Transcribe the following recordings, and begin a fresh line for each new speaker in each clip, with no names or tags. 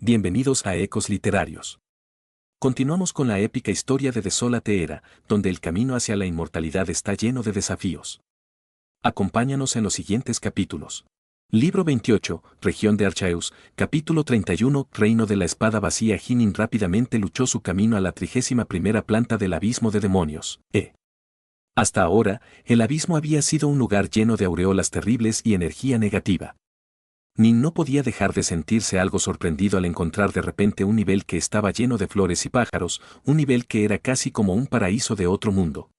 Bienvenidos a Ecos Literarios. Continuamos con la épica historia de Desolate Era, donde el camino hacia la inmortalidad está lleno de desafíos. Acompáñanos en los siguientes capítulos. Libro 28, Región de Archaeus, capítulo 31, Reino de la Espada Vacía. Hinin rápidamente luchó su camino a la 31ª planta del abismo de demonios. Hasta ahora, el abismo había sido un lugar lleno de aureolas terribles y energía negativa. Nin no podía dejar de sentirse algo sorprendido al encontrar de repente un nivel que estaba lleno de flores y pájaros, un nivel que era casi como un paraíso de otro mundo.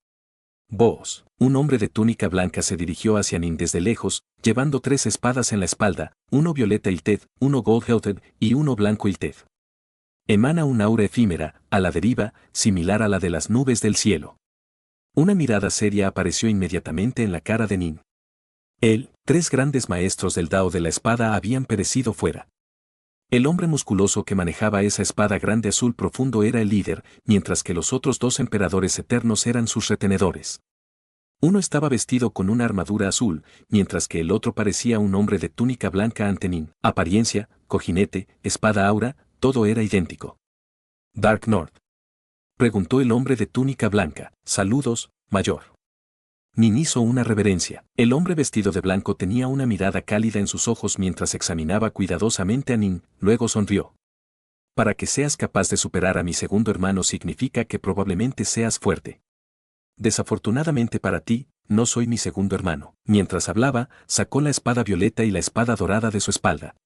Vos, un hombre de túnica blanca, se dirigió hacia Nin desde lejos, llevando 3 espadas en la espalda, uno violeta Ilted, uno gold-hilted y uno blanco Ilted. Emana un aura efímera, a la deriva, similar a la de las nubes del cielo. Una mirada seria apareció inmediatamente en la cara de Nin. 3 grandes maestros del Dao de la espada habían perecido fuera. El hombre musculoso que manejaba esa espada grande azul profundo era el líder, mientras que los otros 2 emperadores eternos eran sus retenedores. Uno estaba vestido con una armadura azul, mientras que el otro parecía un hombre de túnica blanca ante Nin. Apariencia, cojinete, espada aura, todo era idéntico. «Dark North», preguntó el hombre de túnica blanca. «Saludos, mayor». Nin hizo una reverencia. El hombre vestido de blanco tenía una mirada cálida en sus ojos mientras examinaba cuidadosamente a Nin, luego sonrió. «Para que seas capaz de superar a mi segundo hermano significa que probablemente seas fuerte. Desafortunadamente para ti, no soy mi segundo hermano». Mientras hablaba, sacó la espada violeta y la espada dorada de su espalda.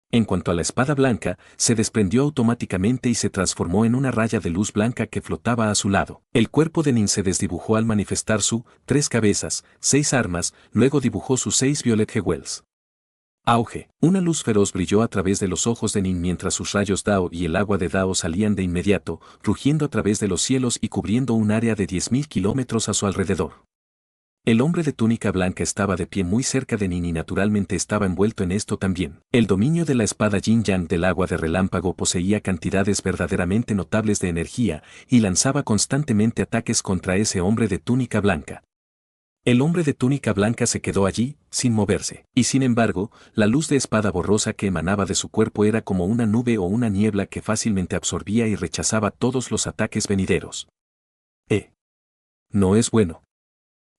En cuanto a la espada blanca, se desprendió automáticamente y se transformó en una raya de luz blanca que flotaba a su lado. El cuerpo de Nin se desdibujó al manifestar su 3 cabezas, 6 armas, luego dibujó sus 6 Violet Jewels. Auge. Una luz feroz brilló a través de los ojos de Nin mientras sus rayos Dao y el agua de Dao salían de inmediato, rugiendo a través de los cielos y cubriendo un área de 10.000 kilómetros a su alrededor. El hombre de túnica blanca estaba de pie muy cerca de Nin y naturalmente estaba envuelto en esto también. El dominio de la espada Yin Yang del agua de relámpago poseía cantidades verdaderamente notables de energía y lanzaba constantemente ataques contra ese hombre de túnica blanca. El hombre de túnica blanca se quedó allí, sin moverse, y sin embargo, la luz de espada borrosa que emanaba de su cuerpo era como una nube o una niebla que fácilmente absorbía y rechazaba todos los ataques venideros. No es bueno.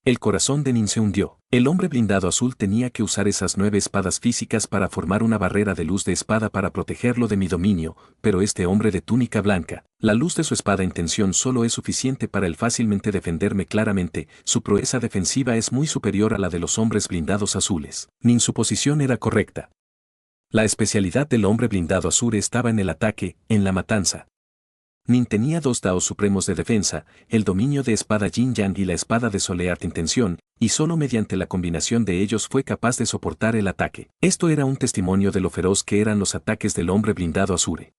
El corazón de Nin se hundió. El hombre blindado azul tenía que usar esas 9 espadas físicas para formar una barrera de luz de espada para protegerlo de mi dominio, pero este hombre de túnica blanca, la luz de su espada en tensión solo es suficiente para él fácilmente defenderme. Claramente, su proeza defensiva es muy superior a la de los hombres blindados azules. Nin, su posición era correcta. La especialidad del hombre blindado azul estaba en el ataque, en la matanza. Nin tenía 2 daos supremos de defensa, el dominio de espada Yin Yang y la espada de Soleart Intención, y solo mediante la combinación de ellos fue capaz de soportar el ataque. Esto era un testimonio de lo feroz que eran los ataques del hombre blindado Azure.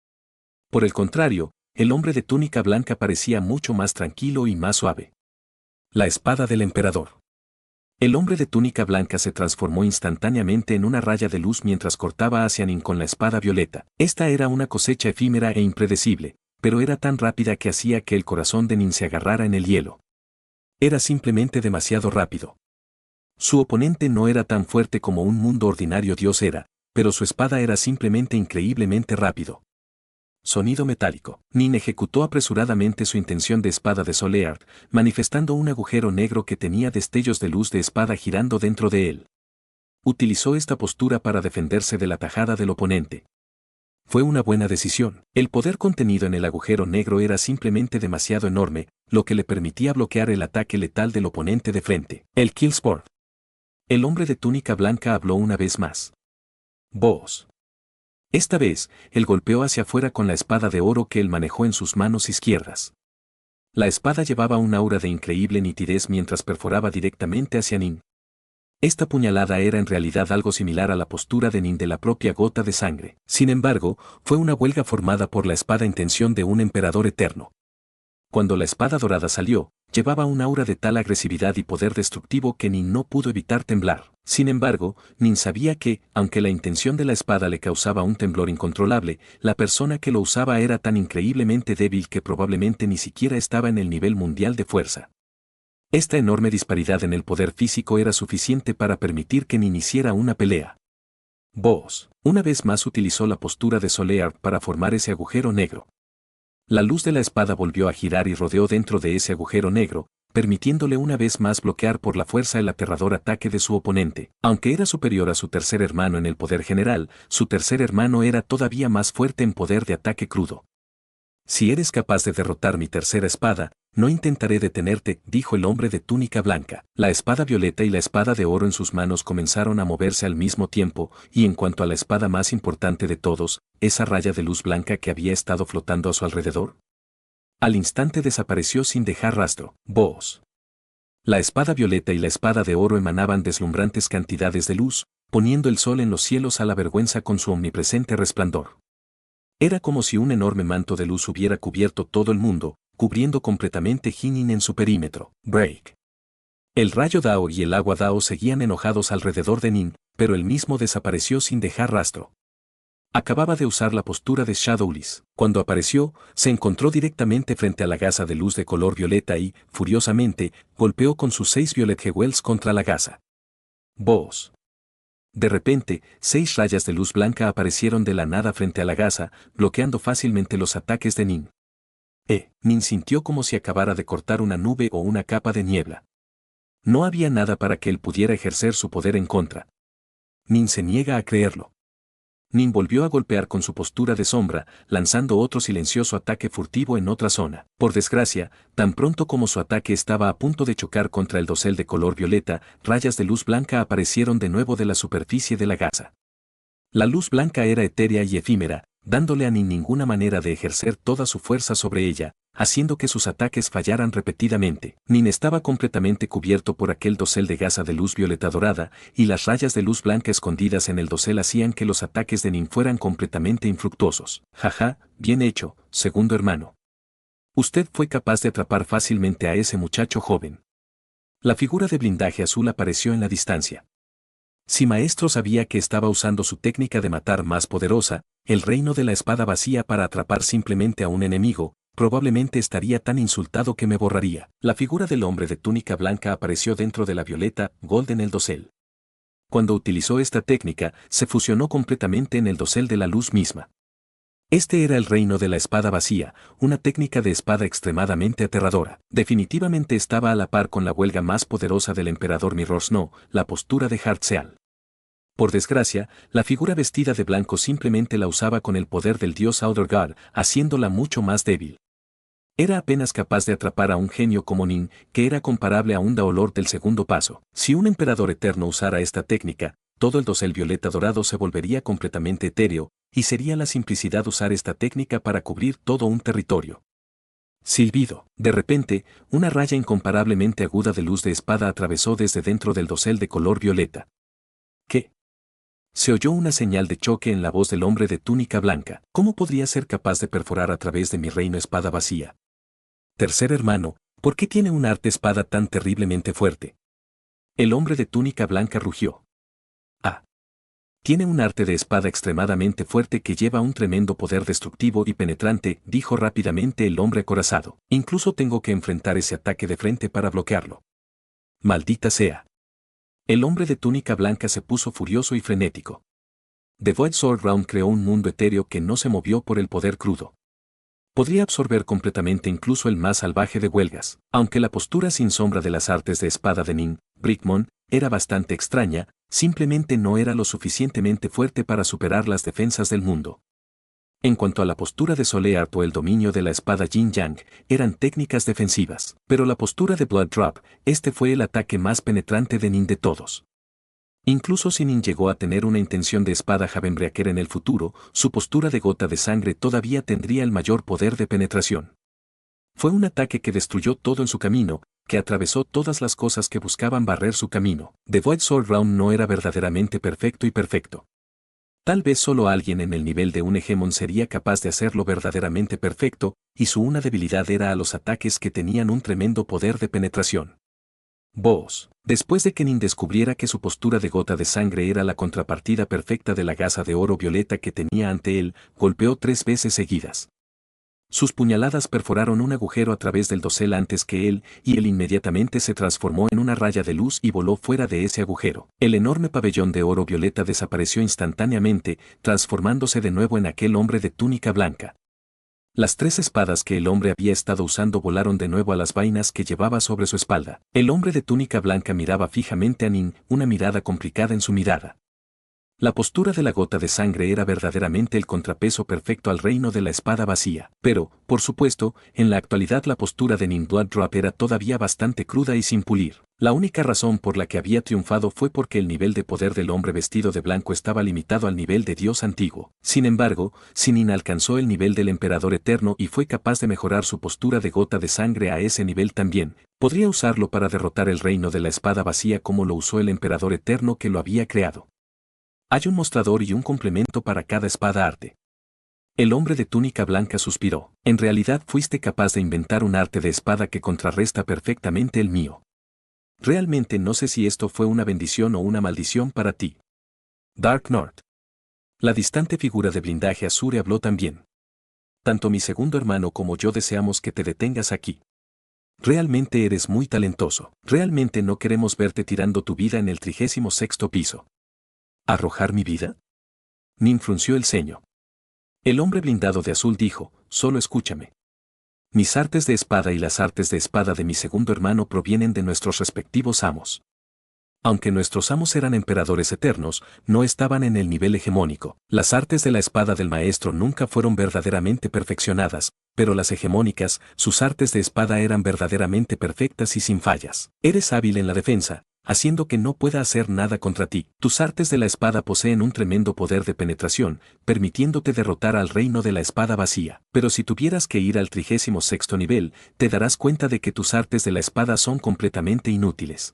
Por el contrario, el hombre de túnica blanca parecía mucho más tranquilo y más suave. La espada del emperador. El hombre de túnica blanca se transformó instantáneamente en una raya de luz mientras cortaba hacia Nin con la espada violeta. Esta era una cosecha efímera e impredecible, pero era tan rápida que hacía que el corazón de Nin se agarrara en el hielo. Era simplemente demasiado rápido. Su oponente no era tan fuerte como un mundo ordinario dios era, pero su espada era simplemente increíblemente rápido. Sonido metálico. Nin ejecutó apresuradamente su intención de espada de Soleart, manifestando un agujero negro que tenía destellos de luz de espada girando dentro de él. Utilizó esta postura para defenderse de la tajada del oponente. Fue una buena decisión. El poder contenido en el agujero negro era simplemente demasiado enorme, lo que le permitía bloquear el ataque letal del oponente de frente. El Killsport. El hombre de túnica blanca habló una vez más. Vos. Esta vez, él golpeó hacia afuera con la espada de oro que él manejó en sus manos izquierdas. La espada llevaba un aura de increíble nitidez mientras perforaba directamente hacia Nin. Esta puñalada era en realidad algo similar a la postura de Nin de la propia gota de sangre. Sin embargo, fue una huelga formada por la espada intención de un emperador eterno. Cuando la espada dorada salió, llevaba un aura de tal agresividad y poder destructivo que Nin no pudo evitar temblar. Sin embargo, Nin sabía que, aunque la intención de la espada le causaba un temblor incontrolable, la persona que lo usaba era tan increíblemente débil que probablemente ni siquiera estaba en el nivel mundial de fuerza. Esta enorme disparidad en el poder físico era suficiente para permitir que Nin hiciera una pelea. Boos, una vez más utilizó la postura de Solear para formar ese agujero negro. La luz de la espada volvió a girar y rodeó dentro de ese agujero negro, permitiéndole una vez más bloquear por la fuerza el aterrador ataque de su oponente. Aunque era superior a su tercer hermano en el poder general, su tercer hermano era todavía más fuerte en poder de ataque crudo. Si eres capaz de derrotar mi tercera espada, no intentaré detenerte, dijo el hombre de túnica blanca. La espada violeta y la espada de oro en sus manos comenzaron a moverse al mismo tiempo, y en cuanto a la espada más importante de todos, esa raya de luz blanca que había estado flotando a su alrededor, al instante desapareció sin dejar rastro. Boos. La espada violeta y la espada de oro emanaban deslumbrantes cantidades de luz, poniendo el sol en los cielos a la vergüenza con su omnipresente resplandor. Era como si un enorme manto de luz hubiera cubierto todo el mundo, cubriendo completamente Jinin en su perímetro. Break. El rayo Dao y el agua Dao seguían enojados alrededor de Nin, pero él mismo desapareció sin dejar rastro. Acababa de usar la postura de Shadowless. Cuando apareció, se encontró directamente frente a la gasa de luz de color violeta y, furiosamente, golpeó con sus 6 Violet Jewels contra la gasa. Boos. De repente, 6 rayas de luz blanca aparecieron de la nada frente a la gasa, bloqueando fácilmente los ataques de Nin. Nin sintió como si acabara de cortar una nube o una capa de niebla. No había nada para que él pudiera ejercer su poder en contra. Nin se niega a creerlo. Nin volvió a golpear con su postura de sombra, lanzando otro silencioso ataque furtivo en otra zona. Por desgracia, tan pronto como su ataque estaba a punto de chocar contra el dosel de color violeta, rayas de luz blanca aparecieron de nuevo de la superficie de la gasa. La luz blanca era etérea y efímera, dándole a Nin ninguna manera de ejercer toda su fuerza sobre ella, haciendo que sus ataques fallaran repetidamente. Nin estaba completamente cubierto por aquel dosel de gasa de luz violeta dorada, y las rayas de luz blanca escondidas en el dosel hacían que los ataques de Nin fueran completamente infructuosos. Jaja, bien hecho, segundo hermano. Usted fue capaz de atrapar fácilmente a ese muchacho joven. La figura de blindaje azul apareció en la distancia. Si Maestro sabía que estaba usando su técnica de matar más poderosa, el reino de la espada vacía para atrapar simplemente a un enemigo, probablemente estaría tan insultado que me borraría. La figura del hombre de túnica blanca apareció dentro de la violeta gold en el dosel. Cuando utilizó esta técnica, se fusionó completamente en el dosel de la luz misma. Este era el reino de la espada vacía, una técnica de espada extremadamente aterradora. Definitivamente estaba a la par con la huelga más poderosa del emperador Mirror Snow, la postura de Heartseal. Por desgracia, la figura vestida de blanco simplemente la usaba con el poder del dios Audorgar, haciéndola mucho más débil. Era apenas capaz de atrapar a un genio como Nin, que era comparable a un Daolor del segundo paso. Si un emperador eterno usara esta técnica, todo el dosel violeta dorado se volvería completamente etéreo, y sería la simplicidad usar esta técnica para cubrir todo un territorio. Silbido. De repente, una raya incomparablemente aguda de luz de espada atravesó desde dentro del dosel de color violeta. ¿Qué? Se oyó una señal de choque en la voz del hombre de túnica blanca. ¿Cómo podría ser capaz de perforar a través de mi reino espada vacía? Tercer hermano, ¿por qué tiene un arte espada tan terriblemente fuerte? El hombre de túnica blanca rugió. Ah. Tiene un arte de espada extremadamente fuerte que lleva un tremendo poder destructivo y penetrante, dijo rápidamente el hombre acorazado. Incluso tengo que enfrentar ese ataque de frente para bloquearlo. Maldita sea. El hombre de túnica blanca se puso furioso y frenético. The Void Sword Round creó un mundo etéreo que no se movió por el poder crudo. Podría absorber completamente incluso el más salvaje de huelgas. Aunque la postura sin sombra de las artes de espada de Nin, Brickmon, era bastante extraña, simplemente no era lo suficientemente fuerte para superar las defensas del mundo. En cuanto a la postura de Soleart o el dominio de la espada Yin Yang, eran técnicas defensivas. Pero la postura de Blood Drop, este fue el ataque más penetrante de Nin de todos. Incluso si Nin llegó a tener una intención de espada Havenbreaker en el futuro, su postura de gota de sangre todavía tendría el mayor poder de penetración. Fue un ataque que destruyó todo en su camino, que atravesó todas las cosas que buscaban barrer su camino. The Void Sword Round no era verdaderamente perfecto y perfecto. Tal vez solo alguien en el nivel de un hegemon sería capaz de hacerlo verdaderamente perfecto, y su una debilidad era a los ataques que tenían un tremendo poder de penetración. Boos. Después de que Nin descubriera que su postura de gota de sangre era la contrapartida perfecta de la gasa de oro violeta que tenía ante él, golpeó 3 veces seguidas. Sus puñaladas perforaron un agujero a través del dosel antes que él, y él inmediatamente se transformó en una raya de luz y voló fuera de ese agujero. El enorme pabellón de oro violeta desapareció instantáneamente, transformándose de nuevo en aquel hombre de túnica blanca. Las 3 espadas que el hombre había estado usando volaron de nuevo a las vainas que llevaba sobre su espalda. El hombre de túnica blanca miraba fijamente a Nin, una mirada complicada en su mirada. La postura de la gota de sangre era verdaderamente el contrapeso perfecto al reino de la espada vacía. Pero, por supuesto, en la actualidad la postura de Nin Bloodrop era todavía bastante cruda y sin pulir. La única razón por la que había triunfado fue porque el nivel de poder del hombre vestido de blanco estaba limitado al nivel de Dios antiguo. Sin embargo, si Nin alcanzó el nivel del Emperador Eterno y fue capaz de mejorar su postura de gota de sangre a ese nivel también, podría usarlo para derrotar el reino de la espada vacía como lo usó el Emperador Eterno que lo había creado. Hay un mostrador y un complemento para cada espada arte. El hombre de túnica blanca suspiró. En realidad fuiste capaz de inventar un arte de espada que contrarresta perfectamente el mío. Realmente no sé si esto fue una bendición o una maldición para ti. Dark North. La distante figura de blindaje Azure habló también. Tanto mi segundo hermano como yo deseamos que te detengas aquí. Realmente eres muy talentoso. Realmente no queremos verte tirando tu vida en el 36º piso. ¿Arrojar mi vida? Nin frunció el ceño. El hombre blindado de azul dijo, solo escúchame. Mis artes de espada y las artes de espada de mi segundo hermano provienen de nuestros respectivos amos. Aunque nuestros amos eran emperadores eternos, no estaban en el nivel hegemónico. Las artes de la espada del maestro nunca fueron verdaderamente perfeccionadas, pero las hegemónicas, sus artes de espada eran verdaderamente perfectas y sin fallas. Eres hábil en la defensa, haciendo que no pueda hacer nada contra ti. Tus artes de la espada poseen un tremendo poder de penetración, permitiéndote derrotar al reino de la espada vacía. Pero si tuvieras que ir al 36º nivel, te darás cuenta de que tus artes de la espada son completamente inútiles.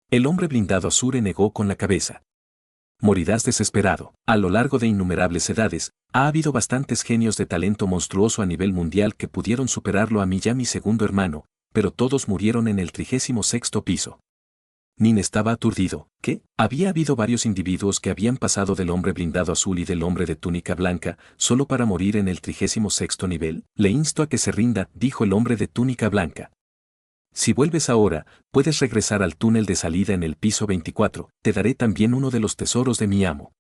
El hombre blindado Azure negó con la cabeza. Morirás desesperado. A lo largo de innumerables edades, ha habido bastantes genios de talento monstruoso a nivel mundial que pudieron superarlo a mí y a mi segundo hermano, pero todos murieron en el 36º piso. Nin estaba aturdido. ¿Qué? Había habido varios individuos que habían pasado del hombre blindado azul y del hombre de túnica blanca, solo para morir en el 36º nivel. Le insto a que se rinda, dijo el hombre de túnica blanca. Si vuelves ahora, puedes regresar al túnel de salida en el piso 24, te daré también uno de los tesoros de mi amo.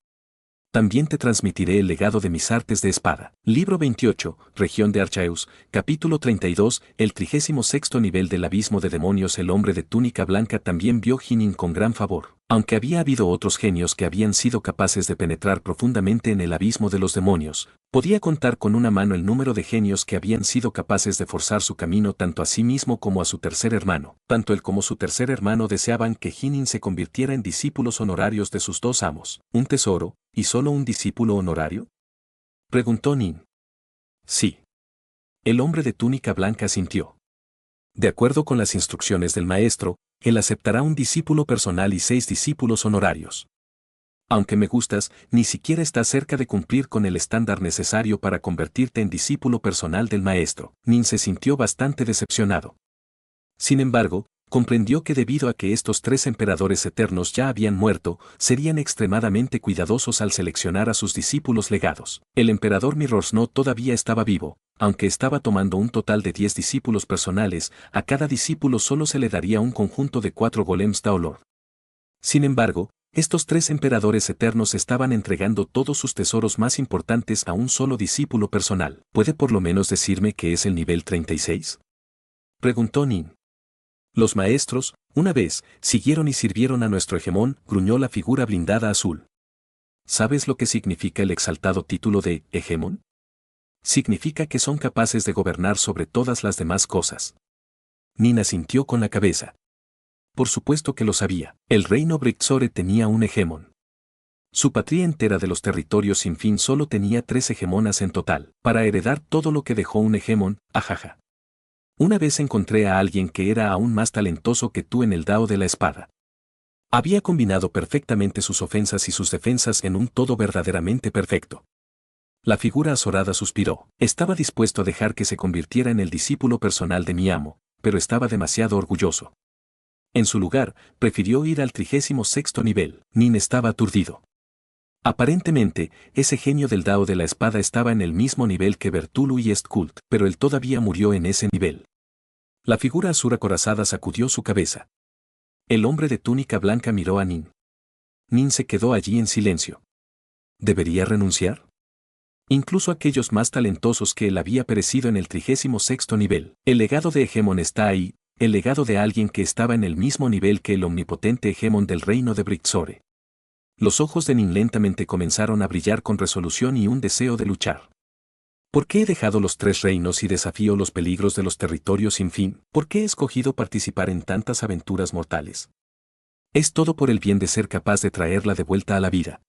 También te transmitiré el legado de mis artes de espada. Libro 28, Región de Archaeus, capítulo 32, el 36º nivel del abismo de demonios. El hombre de túnica blanca también vio Jinin con gran favor. Aunque había habido otros genios que habían sido capaces de penetrar profundamente en el abismo de los demonios, podía contar con una mano el número de genios que habían sido capaces de forzar su camino tanto a sí mismo como a su tercer hermano. Tanto él como su tercer hermano deseaban que Jinin se convirtiera en discípulos honorarios de sus dos amos. ¿Un tesoro, y solo un discípulo honorario?, preguntó Nin. Sí. El hombre de túnica blanca asintió. De acuerdo con las instrucciones del maestro, él aceptará un discípulo personal y 6 discípulos honorarios. Aunque me gustas, ni siquiera estás cerca de cumplir con el estándar necesario para convertirte en discípulo personal del maestro. Nin se sintió bastante decepcionado. Sin embargo, comprendió que debido a que estos 3 emperadores eternos ya habían muerto, serían extremadamente cuidadosos al seleccionar a sus discípulos legados. El emperador Mirror todavía estaba vivo, aunque estaba tomando un total de 10 discípulos personales, a cada discípulo solo se le daría un conjunto de 4 golems Daolor. Sin embargo, estos 3 emperadores eternos estaban entregando todos sus tesoros más importantes a un solo discípulo personal. ¿Puede por lo menos decirme qué es el nivel 36? Preguntó Nin. Los maestros, una vez, siguieron y sirvieron a nuestro hegemón, gruñó la figura blindada azul. ¿Sabes lo que significa el exaltado título de hegemón? Significa que son capaces de gobernar sobre todas las demás cosas. Nin asintió con la cabeza. Por supuesto que lo sabía. El reino Brixore tenía un hegemón. Su patria entera de los territorios sin fin solo tenía 3 hegemonas en total. Para heredar todo lo que dejó un hegemón, ajaja. Una vez encontré a alguien que era aún más talentoso que tú en el Dao de la espada. Había combinado perfectamente sus ofensas y sus defensas en un todo verdaderamente perfecto. La figura azorada suspiró. Estaba dispuesto a dejar que se convirtiera en el discípulo personal de mi amo, pero estaba demasiado orgulloso. En su lugar, prefirió ir al 36º nivel. Nin estaba aturdido. Aparentemente, ese genio del Dao de la espada estaba en el mismo nivel que Bertulu y Estkult, pero él todavía murió en ese nivel. La figura azul acorazada sacudió su cabeza. El hombre de túnica blanca miró a Nin. Nin se quedó allí en silencio. ¿Debería renunciar? Incluso aquellos más talentosos que él había perecido en el 36º nivel. El legado de Hegemon está ahí, el legado de alguien que estaba en el mismo nivel que el omnipotente Hegemon del reino de Brixore. Los ojos de Nin lentamente comenzaron a brillar con resolución y un deseo de luchar. ¿Por qué he dejado los 3 reinos y desafío los peligros de los territorios sin fin? ¿Por qué he escogido participar en tantas aventuras mortales? Es todo por el bien de ser capaz de traerla de vuelta a la vida.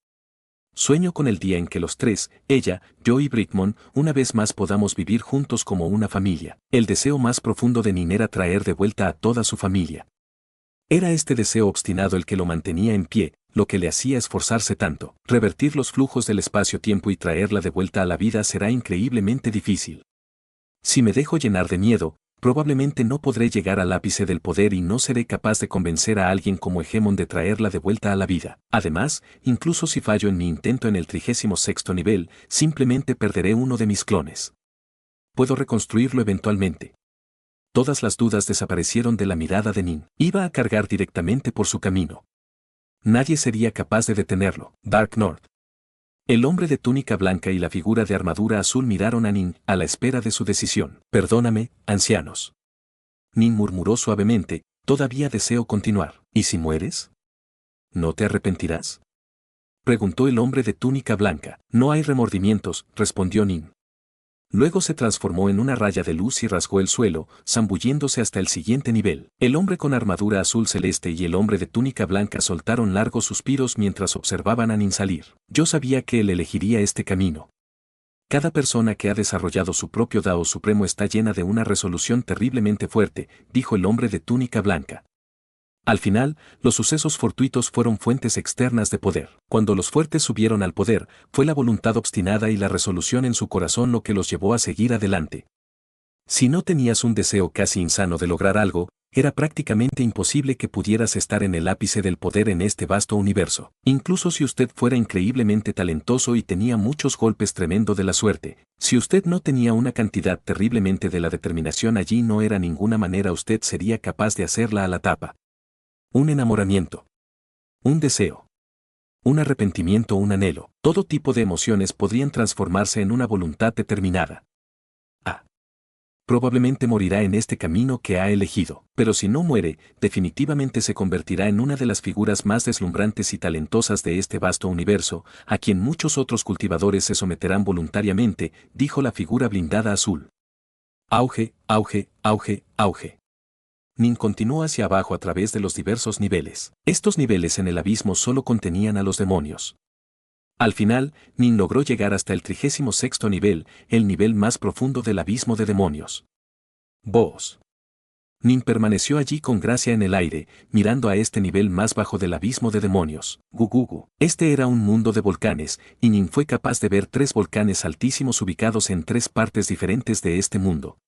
Sueño con el día en que los 3, ella, yo y Brickmon, una vez más podamos vivir juntos como una familia. El deseo más profundo de Nin era traer de vuelta a toda su familia. Era este deseo obstinado el que lo mantenía en pie, lo que le hacía esforzarse tanto. Revertir los flujos del espacio-tiempo y traerla de vuelta a la vida será increíblemente difícil. Si me dejo llenar de miedo, probablemente no podré llegar al ápice del poder y no seré capaz de convencer a alguien como Hegemon de traerla de vuelta a la vida. Además, incluso si fallo en mi intento en el 36º nivel, simplemente perderé uno de mis clones. Puedo reconstruirlo eventualmente. Todas las dudas desaparecieron de la mirada de Nin. Iba a cargar directamente por su camino. Nadie sería capaz de detenerlo. Dark North. El hombre de túnica blanca y la figura de armadura azul miraron a Nin, a la espera de su decisión. Perdóname, ancianos. Nin murmuró suavemente, todavía deseo continuar. ¿Y si mueres? ¿No te arrepentirás? Preguntó el hombre de túnica blanca. No hay remordimientos, respondió Nin. Luego se transformó en una raya de luz y rasgó el suelo, zambulléndose hasta el siguiente nivel. El hombre con armadura azul celeste y el hombre de túnica blanca soltaron largos suspiros mientras observaban a Nin salir. Yo sabía que él elegiría este camino. Cada persona que ha desarrollado su propio Dao supremo está llena de una resolución terriblemente fuerte, dijo el hombre de túnica blanca. Al final, los sucesos fortuitos fueron fuentes externas de poder. Cuando los fuertes subieron al poder, fue la voluntad obstinada y la resolución en su corazón lo que los llevó a seguir adelante. Si no tenías un deseo casi insano de lograr algo, era prácticamente imposible que pudieras estar en el ápice del poder en este vasto universo. Incluso si usted fuera increíblemente talentoso y tenía muchos golpes tremendo de la suerte, si usted no tenía una cantidad terriblemente de la determinación allí no era ninguna manera usted sería capaz de hacerla a la tapa. Un enamoramiento. Un deseo. Un arrepentimiento, un anhelo. Todo tipo de emociones podrían transformarse en una voluntad determinada. Probablemente morirá en este camino que ha elegido, pero si no muere, definitivamente se convertirá en una de las figuras más deslumbrantes y talentosas de este vasto universo, a quien muchos otros cultivadores se someterán voluntariamente, dijo la figura blindada azul. Auge, auge, auge, auge. Nin continuó hacia abajo a través de los diversos niveles. Estos niveles en el abismo solo contenían a los demonios. Al final, Nin logró llegar hasta el 36º nivel, el nivel más profundo del abismo de demonios. Voz. Nin permaneció allí con gracia en el aire, mirando a este nivel más bajo del abismo de demonios. Gugugu. Este era un mundo de volcanes, y Nin fue capaz de ver 3 volcanes altísimos ubicados en 3 partes diferentes de este mundo.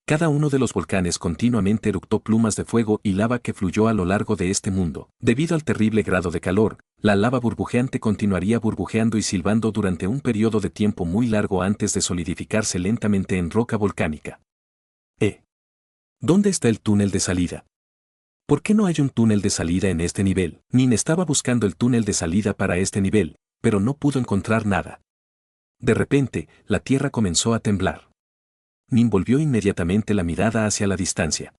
Cada uno de los volcanes continuamente eructó plumas de fuego y lava que fluyó a lo largo de este mundo. Debido al terrible grado de calor, la lava burbujeante continuaría burbujeando y silbando durante un periodo de tiempo muy largo antes de solidificarse lentamente en roca volcánica. ¿Dónde está el túnel de salida? ¿Por qué no hay un túnel de salida en este nivel? Nin estaba buscando el túnel de salida para este nivel, pero no pudo encontrar nada. De repente, la tierra comenzó a temblar. Nin volvió inmediatamente la mirada hacia la distancia.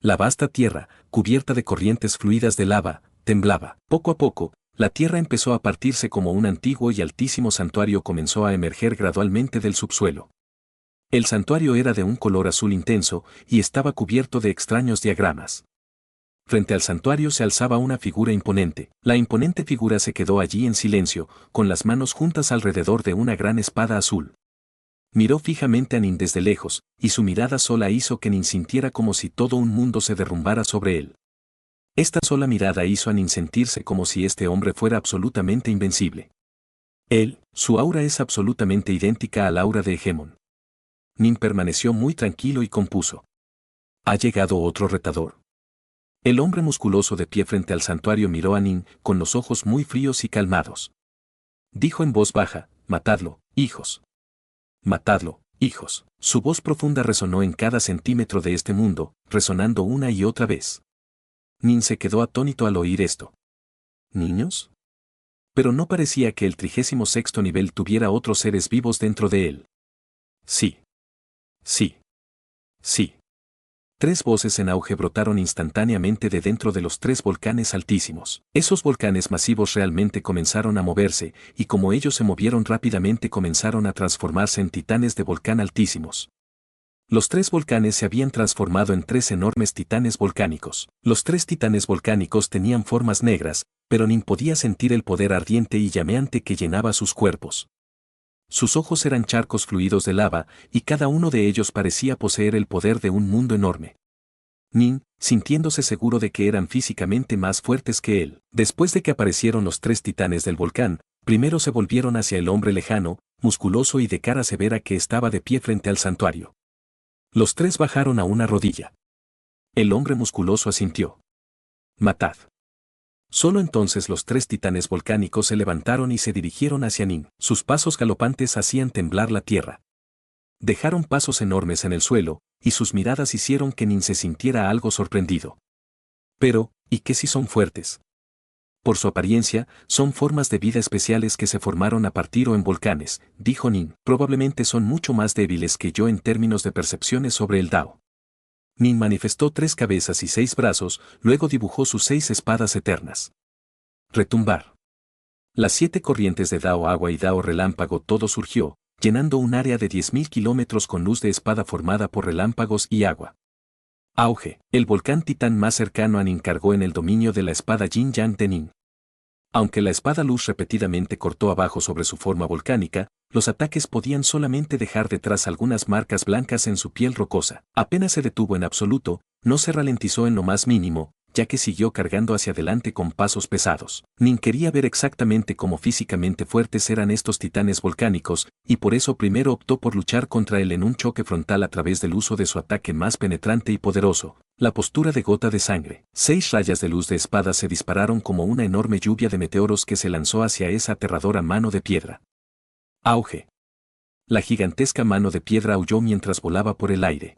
La vasta tierra, cubierta de corrientes fluidas de lava, temblaba. Poco a poco, la tierra empezó a partirse como un antiguo y altísimo santuario comenzó a emerger gradualmente del subsuelo. El santuario era de un color azul intenso y estaba cubierto de extraños diagramas. Frente al santuario se alzaba una figura imponente. La imponente figura se quedó allí en silencio, con las manos juntas alrededor de una gran espada azul. Miró fijamente a Nin desde lejos, y su mirada sola hizo que Nin sintiera como si todo un mundo se derrumbara sobre él. Esta sola mirada hizo a Nin sentirse como si este hombre fuera absolutamente invencible. Su aura es absolutamente idéntica al aura de Hegemon. Nin permaneció muy tranquilo y compuso. ¿Ha llegado otro retador? El hombre musculoso de pie frente al santuario miró a Nin, con los ojos muy fríos y calmados. Dijo en voz baja, matadlo, hijos. Matadlo, hijos. Su voz profunda resonó en cada centímetro de este mundo, resonando una y otra vez. Nin se quedó atónito al oír esto. ¿Niños? Pero no parecía que el 36º nivel tuviera otros seres vivos dentro de él. Sí. Sí. Sí. 3 voces en auge brotaron instantáneamente de dentro de los 3 volcanes altísimos. Esos volcanes masivos realmente comenzaron a moverse, y como ellos se movieron rápidamente comenzaron a transformarse en titanes de volcán altísimos. Los 3 volcanes se habían transformado en 3 enormes titanes volcánicos. Los 3 titanes volcánicos tenían formas negras, pero Nin podía sentir el poder ardiente y llameante que llenaba sus cuerpos. Sus ojos eran charcos fluidos de lava, y cada uno de ellos parecía poseer el poder de un mundo enorme. Nin, sintiéndose seguro de que eran físicamente más fuertes que él. Después de que aparecieron los 3 titanes del volcán, primero se volvieron hacia el hombre lejano, musculoso y de cara severa que estaba de pie frente al santuario. Los 3 bajaron a una rodilla. El hombre musculoso asintió. Matad. Solo entonces los 3 titanes volcánicos se levantaron y se dirigieron hacia Nin. Sus pasos galopantes hacían temblar la tierra. Dejaron pasos enormes en el suelo, y sus miradas hicieron que Nin se sintiera algo sorprendido. Pero, ¿y qué si son fuertes? Por su apariencia, son formas de vida especiales que se formaron a partir o en volcanes, dijo Nin. Probablemente son mucho más débiles que yo en términos de percepciones sobre el Dao. Nin manifestó 3 cabezas y 6 brazos, luego dibujó sus 6 espadas eternas. Retumbar. Las 7 corrientes de Dao agua y Dao relámpago todo surgió, llenando un área de 10.000 kilómetros con luz de espada formada por relámpagos y agua. Auge. El volcán titán más cercano a Nin cargó en el dominio de la espada Yin Yang de Nin. Aunque la espada luz repetidamente cortó abajo sobre su forma volcánica, los ataques podían solamente dejar detrás algunas marcas blancas en su piel rocosa. Apenas se detuvo en absoluto, no se ralentizó en lo más mínimo, ya que siguió cargando hacia adelante con pasos pesados. Nin quería ver exactamente cómo físicamente fuertes eran estos titanes volcánicos, y por eso primero optó por luchar contra él en un choque frontal a través del uso de su ataque más penetrante y poderoso, la postura de gota de sangre. 6 rayas de luz de espada se dispararon como una enorme lluvia de meteoros que se lanzó hacia esa aterradora mano de piedra. Auge. La gigantesca mano de piedra aulló mientras volaba por el aire.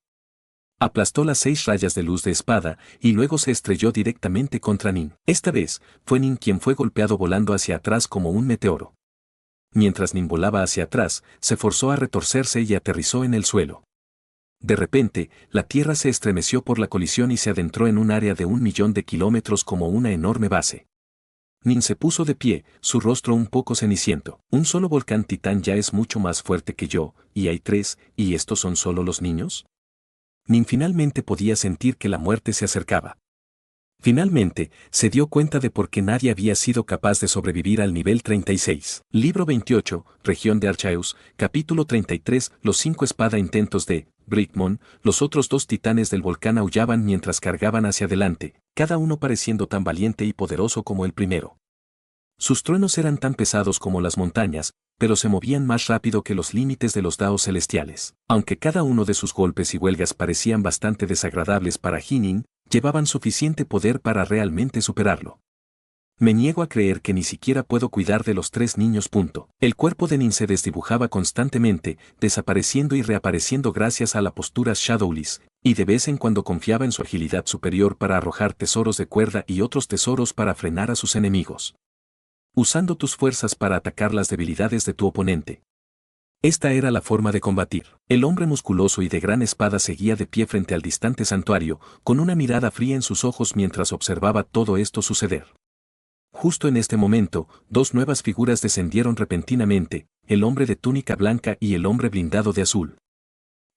Aplastó las 6 rayas de luz de espada, y luego se estrelló directamente contra Nin. Esta vez, fue Nin quien fue golpeado volando hacia atrás como un meteoro. Mientras Nin volaba hacia atrás, se forzó a retorcerse y aterrizó en el suelo. De repente, la tierra se estremeció por la colisión y se adentró en un área de 1.000.000 de kilómetros como una enorme base. Nin se puso de pie, su rostro un poco ceniciento. Un solo volcán titán ya es mucho más fuerte que yo, y hay 3, ¿y estos son solo los niños? Nin finalmente podía sentir que la muerte se acercaba. Finalmente, se dio cuenta de por qué nadie había sido capaz de sobrevivir al nivel 36. Libro 28, Región de Archaeus, capítulo 33, los 5 espada intentos de Brickmon. Los otros 2 titanes del volcán aullaban mientras cargaban hacia adelante, cada uno pareciendo tan valiente y poderoso como el primero. Sus truenos eran tan pesados como las montañas, pero se movían más rápido que los límites de los daos celestiales. Aunque cada uno de sus golpes y huelgas parecían bastante desagradables para Nin, llevaban suficiente poder para realmente superarlo. Me niego a creer que ni siquiera puedo cuidar de los 3 niños. El cuerpo de Nin se desdibujaba constantemente, desapareciendo y reapareciendo gracias a la postura Shadowless, y de vez en cuando confiaba en su agilidad superior para arrojar tesoros de cuerda y otros tesoros para frenar a sus enemigos. Usando tus fuerzas para atacar las debilidades de tu oponente. Esta era la forma de combatir. El hombre musculoso y de gran espada seguía de pie frente al distante santuario, con una mirada fría en sus ojos mientras observaba todo esto suceder. Justo en este momento, 2 nuevas figuras descendieron repentinamente, el hombre de túnica blanca y el hombre blindado de azul.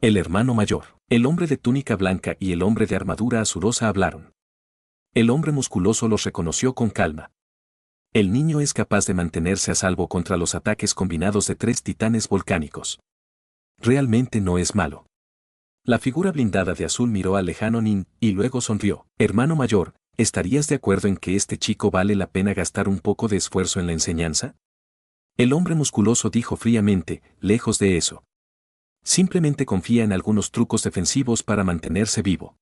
El hermano mayor, el hombre de túnica blanca y el hombre de armadura azurosa hablaron. El hombre musculoso los reconoció con calma. El niño es capaz de mantenerse a salvo contra los ataques combinados de 3 titanes volcánicos. Realmente no es malo. La figura blindada de azul miró al lejano Nin, y luego sonrió. Hermano mayor, ¿estarías de acuerdo en que este chico vale la pena gastar un poco de esfuerzo en la enseñanza? El hombre musculoso dijo fríamente, lejos de eso. Simplemente confía en algunos trucos defensivos para mantenerse vivo.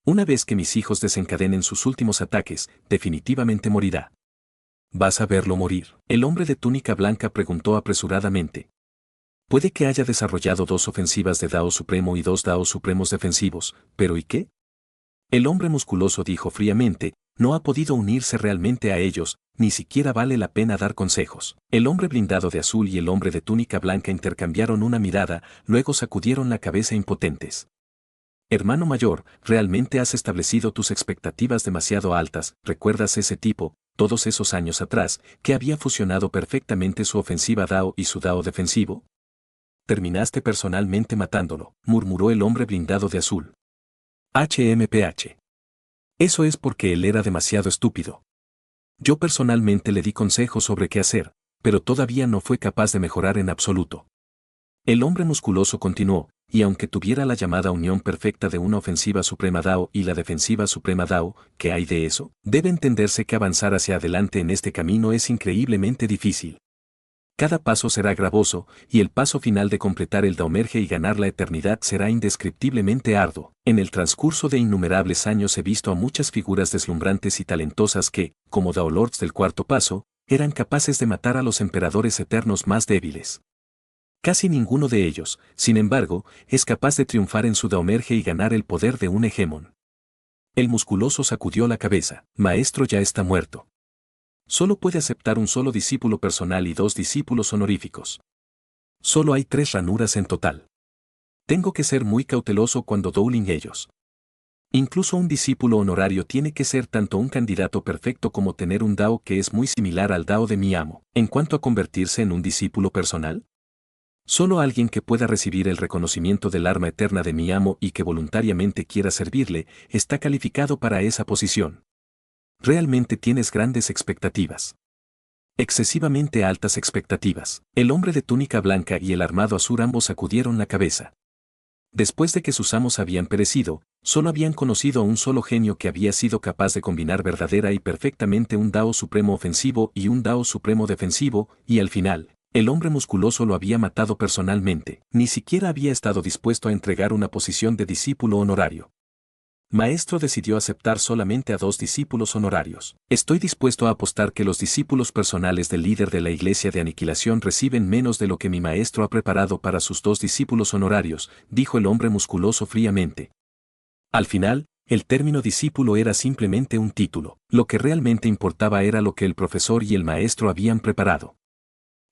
Una vez que mis hijos desencadenen sus últimos ataques, definitivamente morirá. vas a verlo morir. El hombre de túnica blanca preguntó apresuradamente. Puede que haya desarrollado 2 ofensivas de Dao Supremo y 2 Dao Supremos defensivos, pero ¿y qué? El hombre musculoso dijo fríamente, no ha podido unirse realmente a ellos, ni siquiera vale la pena dar consejos. El hombre blindado de azul y el hombre de túnica blanca intercambiaron una mirada, luego sacudieron la cabeza impotentes. Hermano mayor, realmente has establecido tus expectativas demasiado altas. ¿Recuerdas ese tipo, todos esos años atrás, que había fusionado perfectamente su ofensiva Dao y su Dao defensivo? Terminaste personalmente matándolo, murmuró el hombre blindado de azul. HMPH. Eso es porque él era demasiado estúpido. Yo personalmente le di consejos sobre qué hacer, pero todavía no fue capaz de mejorar en absoluto. El hombre musculoso continuó, y aunque tuviera la llamada unión perfecta de una ofensiva suprema Dao y la defensiva suprema Dao, ¿qué hay de eso? Debe entenderse que avanzar hacia adelante en este camino es increíblemente difícil. Cada paso será gravoso, y el paso final de completar el Daomerge y ganar la eternidad será indescriptiblemente arduo. En el transcurso de innumerables años he visto a muchas figuras deslumbrantes y talentosas que, como Daolords del cuarto paso, eran capaces de matar a los emperadores eternos más débiles. Casi ninguno de ellos, sin embargo, es capaz de triunfar en su Daomerge y ganar el poder de un hegemón. El musculoso sacudió la cabeza. Maestro ya está muerto. Solo puede aceptar un solo discípulo personal y 2 discípulos honoríficos. Solo hay 3 ranuras en total. Tengo que ser muy cauteloso cuando dueling ellos. Incluso un discípulo honorario tiene que ser tanto un candidato perfecto como tener un Dao que es muy similar al Dao de mi amo. En cuanto a convertirse en un discípulo personal, solo alguien que pueda recibir el reconocimiento del arma eterna de mi amo y que voluntariamente quiera servirle, está calificado para esa posición. Realmente tienes grandes expectativas. Excesivamente altas expectativas. El hombre de túnica blanca y el armado azul ambos sacudieron la cabeza. Después de que sus amos habían perecido, solo habían conocido a un solo genio que había sido capaz de combinar verdadera y perfectamente un Dao supremo ofensivo y un Dao supremo defensivo, y al final, el hombre musculoso lo había matado personalmente. Ni siquiera había estado dispuesto a entregar una posición de discípulo honorario. Maestro decidió aceptar solamente a 2 discípulos honorarios. Estoy dispuesto a apostar que los discípulos personales del líder de la Iglesia de Aniquilación reciben menos de lo que mi maestro ha preparado para sus 2 discípulos honorarios, dijo el hombre musculoso fríamente. Al final, el término discípulo era simplemente un título. Lo que realmente importaba era lo que el profesor y el maestro habían preparado.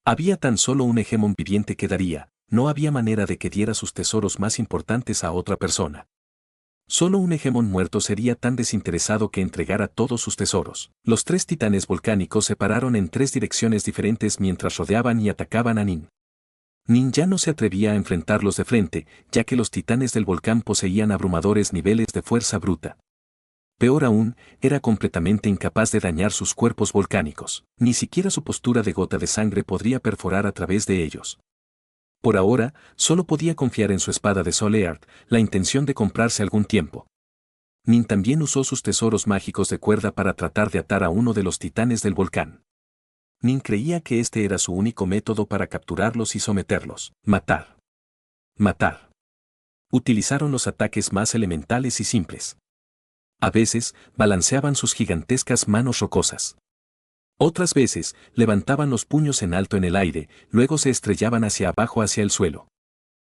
Había tan solo un hegemón viviente que daría, no había manera de que diera sus tesoros más importantes a otra persona. Solo un hegemón muerto sería tan desinteresado que entregara todos sus tesoros. Los 3 titanes volcánicos se pararon en 3 direcciones diferentes mientras rodeaban y atacaban a Nin. Nin ya no se atrevía a enfrentarlos de frente, ya que los titanes del volcán poseían abrumadores niveles de fuerza bruta. Peor aún, era completamente incapaz de dañar sus cuerpos volcánicos. Ni siquiera su postura de gota de sangre podría perforar a través de ellos. Por ahora, solo podía confiar en su espada de Soleard, la intención de comprarse algún tiempo. Nin también usó sus tesoros mágicos de cuerda para tratar de atar a uno de los titanes del volcán. Nin creía que este era su único método para capturarlos y someterlos. Matar. Matar. Utilizaron los ataques más elementales y simples. A veces, balanceaban sus gigantescas manos rocosas. Otras veces, levantaban los puños en alto en el aire, luego se estrellaban hacia abajo hacia el suelo.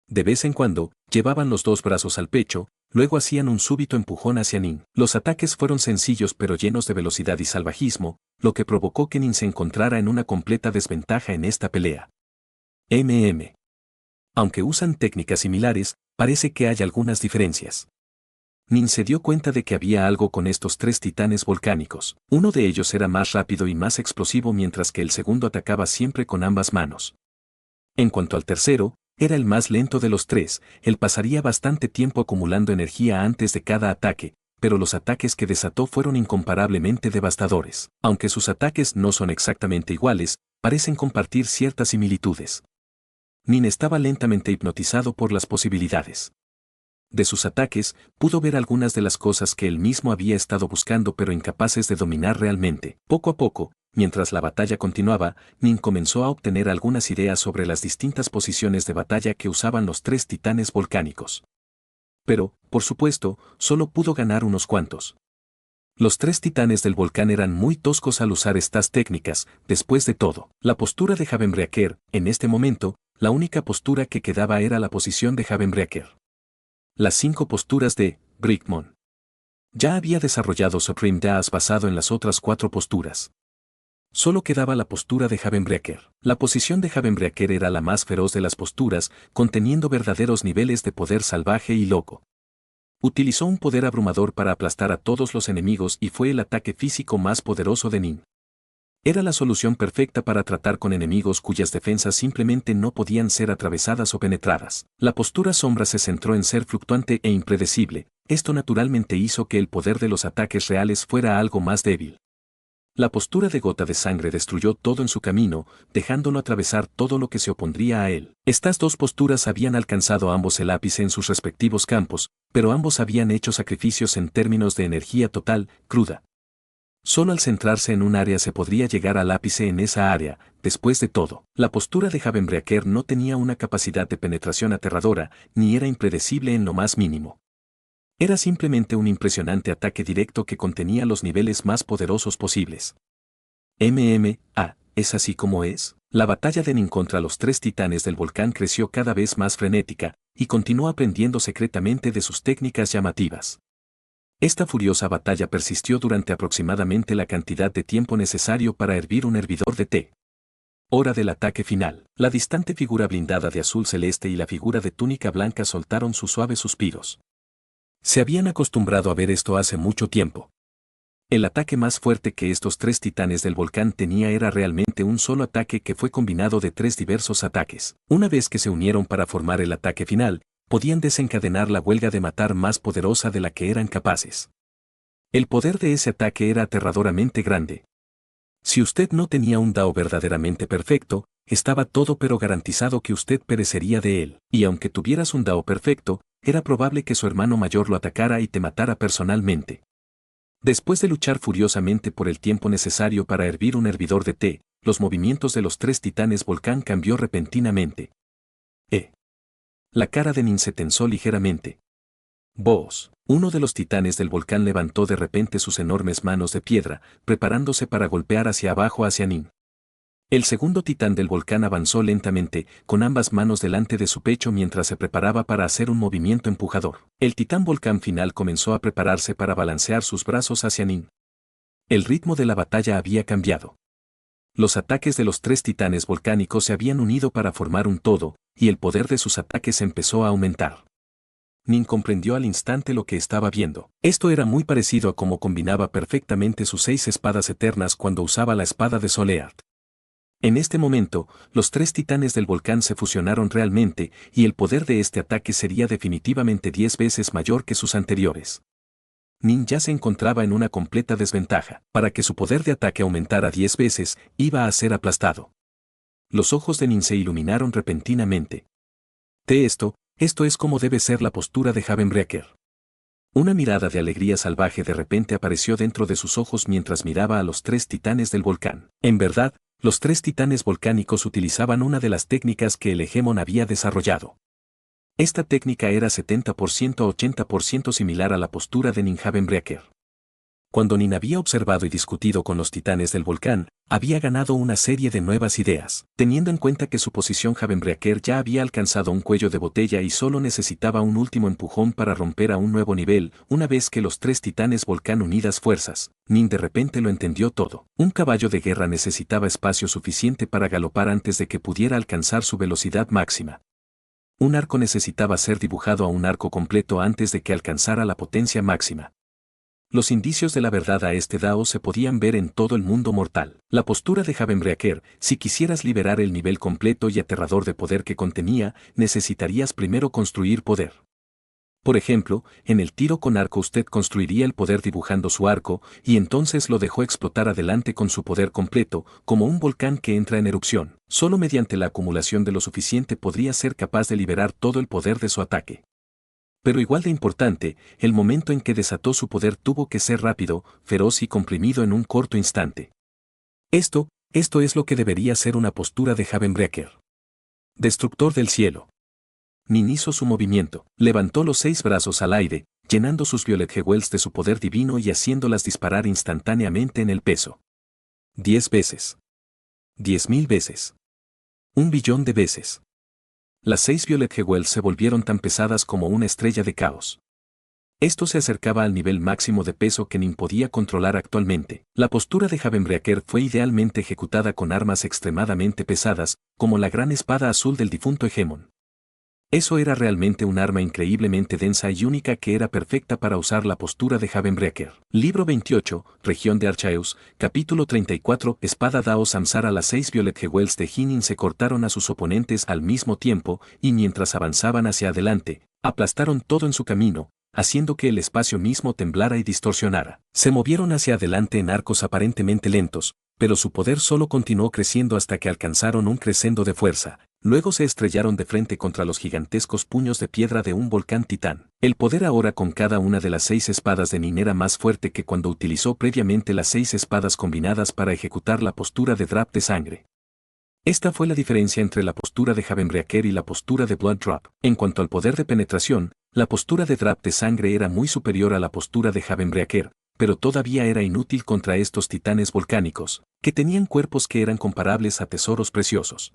De vez en cuando, llevaban los 2 brazos al pecho, luego hacían un súbito empujón hacia Nin. Los ataques fueron sencillos pero llenos de velocidad y salvajismo, lo que provocó que Nin se encontrara en una completa desventaja en esta pelea. Aunque usan técnicas similares, parece que hay algunas diferencias. Nin se dio cuenta de que había algo con estos 3 titanes volcánicos. Uno de ellos era más rápido y más explosivo mientras que el segundo atacaba siempre con ambas manos. En cuanto al tercero, era el más lento de los 3, él pasaría bastante tiempo acumulando energía antes de cada ataque, pero los ataques que desató fueron incomparablemente devastadores. Aunque sus ataques no son exactamente iguales, parecen compartir ciertas similitudes. Nin estaba lentamente hipnotizado por las posibilidades. De sus ataques, pudo ver algunas de las cosas que él mismo había estado buscando pero incapaces de dominar realmente. Poco a poco, mientras la batalla continuaba, Nin comenzó a obtener algunas ideas sobre las distintas posiciones de batalla que usaban los 3 titanes volcánicos. Pero, por supuesto, solo pudo ganar unos cuantos. Los tres titanes del volcán eran muy toscos al usar estas técnicas. Después de todo, la postura de Havenbreaker, en este momento, la única postura que quedaba era la posición de Havenbreaker. Las 5 posturas de Brickmon. Ya había desarrollado Supreme Dash basado en las otras 4 posturas. Solo quedaba la postura de Havenbreaker. La posición de Havenbreaker era la más feroz de las posturas, conteniendo verdaderos niveles de poder salvaje y loco. Utilizó un poder abrumador para aplastar a todos los enemigos y fue el ataque físico más poderoso de Nin. Era la solución perfecta para tratar con enemigos cuyas defensas simplemente no podían ser atravesadas o penetradas. La postura sombra se centró en ser fluctuante e impredecible. Esto naturalmente hizo que el poder de los ataques reales fuera algo más débil. La postura de gota de sangre destruyó todo en su camino, dejándolo atravesar todo lo que se opondría a él. Estas 2 posturas habían alcanzado ambos el ápice en sus respectivos campos, pero ambos habían hecho sacrificios en términos de energía total, cruda. Solo al centrarse en un área se podría llegar al ápice en esa área. Después de todo, la postura de Havenbreaker no tenía una capacidad de penetración aterradora, ni era impredecible en lo más mínimo. Era simplemente un impresionante ataque directo que contenía los niveles más poderosos posibles. ¿Es así como es? La batalla de Nin contra los 3 titanes del volcán creció cada vez más frenética, y continuó aprendiendo secretamente de sus técnicas llamativas. Esta furiosa batalla persistió durante aproximadamente la cantidad de tiempo necesario para hervir un hervidor de té. Hora del ataque final. La distante figura blindada de azul celeste y la figura de túnica blanca soltaron sus suaves suspiros. Se habían acostumbrado a ver esto hace mucho tiempo. El ataque más fuerte que estos 3 titanes del volcán tenía era realmente un solo ataque que fue combinado de 3 diversos ataques. Una vez que se unieron para formar el ataque final, podían desencadenar la huelga de matar más poderosa de la que eran capaces. El poder de ese ataque era aterradoramente grande. Si usted no tenía un Dao verdaderamente perfecto, estaba todo pero garantizado que usted perecería de él. Y aunque tuvieras un Dao perfecto, era probable que su hermano mayor lo atacara y te matara personalmente. Después de luchar furiosamente por el tiempo necesario para hervir un hervidor de té, los movimientos de los 3 titanes volcán cambió repentinamente. La cara de Nin se tensó ligeramente. Vos, uno de los titanes del volcán levantó de repente sus enormes manos de piedra, preparándose para golpear hacia abajo hacia Nin. El segundo titán del volcán avanzó lentamente, con ambas manos delante de su pecho mientras se preparaba para hacer un movimiento empujador. El titán volcán final comenzó a prepararse para balancear sus brazos hacia Nin. El ritmo de la batalla había cambiado. Los ataques de los 3 titanes volcánicos se habían unido para formar un todo, y el poder de sus ataques empezó a aumentar. Nin comprendió al instante lo que estaba viendo. Esto era muy parecido a cómo combinaba perfectamente sus 6 espadas eternas cuando usaba la espada de Soleart. En este momento, los 3 titanes del volcán se fusionaron realmente, y el poder de este ataque sería definitivamente 10 veces mayor que sus anteriores. Nin ya se encontraba en una completa desventaja. Para que su poder de ataque aumentara 10 veces, iba a ser aplastado. Los ojos de Nin se iluminaron repentinamente. Esto es como debe ser la postura de Havenbreaker. Una mirada de alegría salvaje de repente apareció dentro de sus ojos mientras miraba a los 3 titanes del volcán. En verdad, los 3 titanes volcánicos utilizaban una de las técnicas que el Hegemon había desarrollado. Esta técnica era 70%-80% similar a la postura de Nin Havenbreaker. Cuando Nin había observado y discutido con los titanes del volcán, había ganado una serie de nuevas ideas. Teniendo en cuenta que su posición Havenbreaker ya había alcanzado un cuello de botella y solo necesitaba un último empujón para romper a un nuevo nivel, una vez que los 3 titanes volcán unidas fuerzas, Nin de repente lo entendió todo. Un caballo de guerra necesitaba espacio suficiente para galopar antes de que pudiera alcanzar su velocidad máxima. Un arco necesitaba ser dibujado a un arco completo antes de que alcanzara la potencia máxima. Los indicios de la verdad a este Dao se podían ver en todo el mundo mortal. La postura de Havenbreaker, si quisieras liberar el nivel completo y aterrador de poder que contenía, necesitarías primero construir poder. Por ejemplo, en el tiro con arco usted construiría el poder dibujando su arco, y entonces lo dejó explotar adelante con su poder completo, como un volcán que entra en erupción. Solo mediante la acumulación de lo suficiente podría ser capaz de liberar todo el poder de su ataque. Pero igual de importante, el momento en que desató su poder tuvo que ser rápido, feroz y comprimido en un corto instante. Esto es lo que debería ser una postura de Havenbreaker. Destructor del cielo. Nin hizo su movimiento, levantó los 6 brazos al aire, llenando sus Violet Jewels de su poder divino y haciéndolas disparar instantáneamente en el peso. 10 veces. 10.000 veces. 1.000.000.000 de veces. Las 6 Violet Jewels se volvieron tan pesadas como una estrella de caos. Esto se acercaba al nivel máximo de peso que Nin podía controlar actualmente. La postura de Havenbreaker fue idealmente ejecutada con armas extremadamente pesadas, como la gran espada azul del difunto Hegemon. Eso era realmente un arma increíblemente densa y única que era perfecta para usar la postura de Havenbreaker. Libro 28, Región de Archaeus, capítulo 34, Espada Dao Samsara. Las 6 Violet Jewels de Hinin se cortaron a sus oponentes al mismo tiempo, y mientras avanzaban hacia adelante, aplastaron todo en su camino, haciendo que el espacio mismo temblara y distorsionara. Se movieron hacia adelante en arcos aparentemente lentos, pero su poder solo continuó creciendo hasta que alcanzaron un crescendo de fuerza. Luego se estrellaron de frente contra los gigantescos puños de piedra de un volcán titán. El poder ahora con cada una de las 6 espadas de Nin era más fuerte que cuando utilizó previamente las 6 espadas combinadas para ejecutar la postura de Drap de sangre. Esta fue la diferencia entre la postura de Havenbreaker y la postura de Blood Drop. En cuanto al poder de penetración, la postura de Drap de sangre era muy superior a la postura de Havenbreaker, pero todavía era inútil contra estos titanes volcánicos, que tenían cuerpos que eran comparables a tesoros preciosos.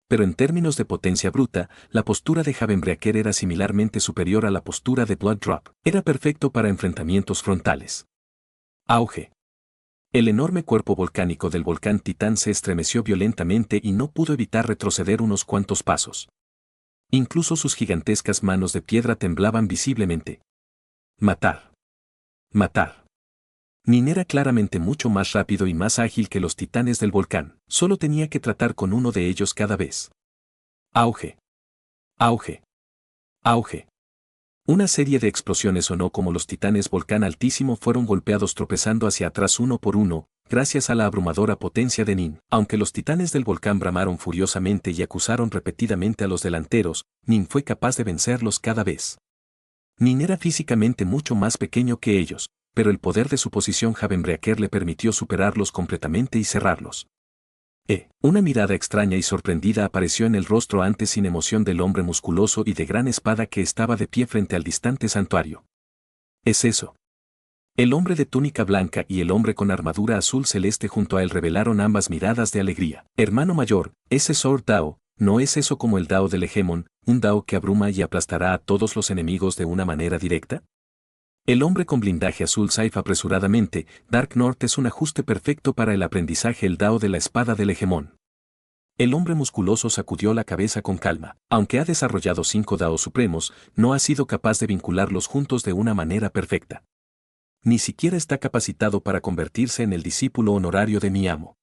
Pero en términos de potencia bruta, la postura de Havenbreaker era similarmente superior a la postura de Blood Drop. Era perfecto para enfrentamientos frontales. Auge. El enorme cuerpo volcánico del volcán Titán se estremeció violentamente y no pudo evitar retroceder unos cuantos pasos. Incluso sus gigantescas manos de piedra temblaban visiblemente. Matar. Matar. Nin era claramente mucho más rápido y más ágil que los titanes del volcán. Solo tenía que tratar con uno de ellos cada vez. Auge. Auge. Auge. Una serie de explosiones sonó como los titanes volcán altísimo fueron golpeados tropezando hacia atrás uno por uno, gracias a la abrumadora potencia de Nin. Aunque los titanes del volcán bramaron furiosamente y acusaron repetidamente a los delanteros, Nin fue capaz de vencerlos cada vez. Nin era físicamente mucho más pequeño que ellos, pero el poder de su posición Havenbreaker le permitió superarlos completamente y cerrarlos. Una mirada extraña y sorprendida apareció en el rostro antes sin emoción del hombre musculoso y de gran espada que estaba de pie frente al distante santuario. ¿Es eso? El hombre de túnica blanca y el hombre con armadura azul celeste junto a él revelaron ambas miradas de alegría. Hermano mayor, ese Sword Dao, ¿no es eso como el Dao del Hegemon, un Dao que abruma y aplastará a todos los enemigos de una manera directa? El hombre con blindaje azul Saif apresuradamente, Dark North es un ajuste perfecto para el aprendizaje el Dao de la espada del Hegemón. El hombre musculoso sacudió la cabeza con calma. Aunque ha desarrollado 5 Daos supremos, no ha sido capaz de vincularlos juntos de una manera perfecta. Ni siquiera está capacitado para convertirse en el discípulo honorario de mi amo.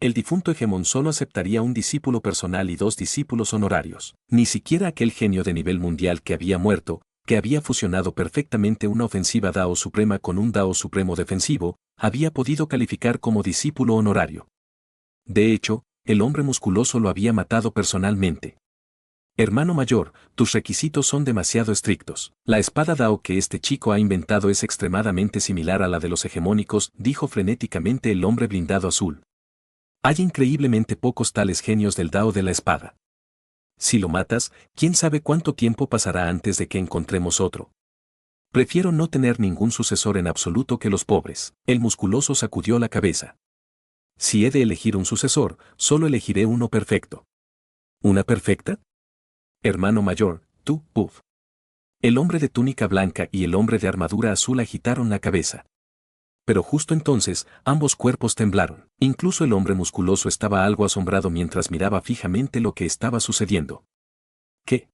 El difunto Hegemón solo aceptaría un discípulo personal y 2 discípulos honorarios. Ni siquiera aquel genio de nivel mundial que había muerto, que había fusionado perfectamente una ofensiva Dao suprema con un Dao supremo defensivo, había podido calificar como discípulo honorario. De hecho, el hombre musculoso lo había matado personalmente. Hermano mayor, tus requisitos son demasiado estrictos. La espada Dao que este chico ha inventado es extremadamente similar a la de los hegemónicos, dijo frenéticamente el hombre blindado azul. Hay increíblemente pocos tales genios del Dao de la espada. Si lo matas, quién sabe cuánto tiempo pasará antes de que encontremos otro. Prefiero no tener ningún sucesor en absoluto que los pobres. El musculoso sacudió la cabeza. Si he de elegir un sucesor, solo elegiré uno perfecto. ¿Una perfecta? Hermano mayor, tú, Puff. El hombre de túnica blanca y el hombre de armadura azul agitaron la cabeza. Pero justo entonces, ambos cuerpos temblaron. Incluso el hombre musculoso estaba algo asombrado mientras miraba fijamente lo que estaba sucediendo. ¿Qué?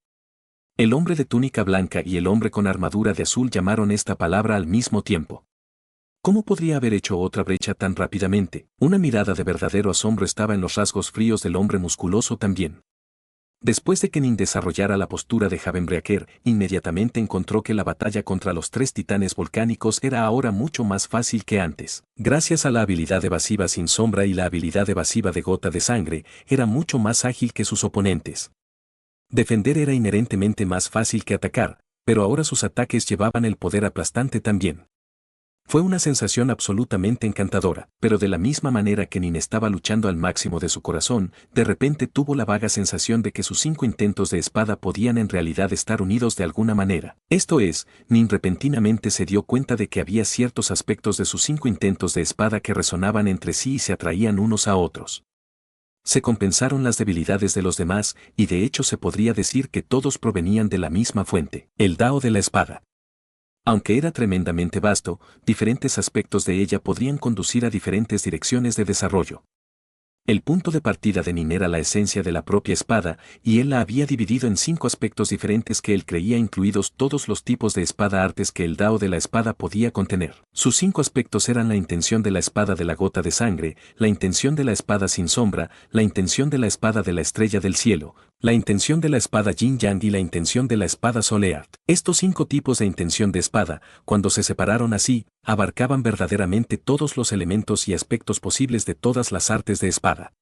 El hombre de túnica blanca y el hombre con armadura de azul llamaron esta palabra al mismo tiempo. ¿Cómo podría haber hecho otra brecha tan rápidamente? Una mirada de verdadero asombro estaba en los rasgos fríos del hombre musculoso también. Después de que Nin desarrollara la postura de Havenbreaker, inmediatamente encontró que la batalla contra los 3 titanes volcánicos era ahora mucho más fácil que antes. Gracias a la habilidad evasiva sin sombra y la habilidad evasiva de gota de sangre, era mucho más ágil que sus oponentes. Defender era inherentemente más fácil que atacar, pero ahora sus ataques llevaban el poder aplastante también. Fue una sensación absolutamente encantadora, pero de la misma manera que Nin estaba luchando al máximo de su corazón, de repente tuvo la vaga sensación de que sus 5 intentos de espada podían en realidad estar unidos de alguna manera. Esto es, Nin repentinamente se dio cuenta de que había ciertos aspectos de sus 5 intentos de espada que resonaban entre sí y se atraían unos a otros. Se compensaron las debilidades de los demás, y de hecho se podría decir que todos provenían de la misma fuente, el Dao de la espada. Aunque era tremendamente vasto, diferentes aspectos de ella podrían conducir a diferentes direcciones de desarrollo. El punto de partida de Nin era la esencia de la propia espada, y él la había dividido en 5 aspectos diferentes que él creía incluidos todos los tipos de espada artes que el Dao de la espada podía contener. Sus 5 aspectos eran la intención de la espada de la gota de sangre, la intención de la espada sin sombra, la intención de la espada de la estrella del cielo, la intención de la espada Yin Yang y la intención de la espada Soleart. Estos 5 tipos de intención de espada, cuando se separaron así, abarcaban verdaderamente todos los elementos y aspectos posibles de todas las artes de espada.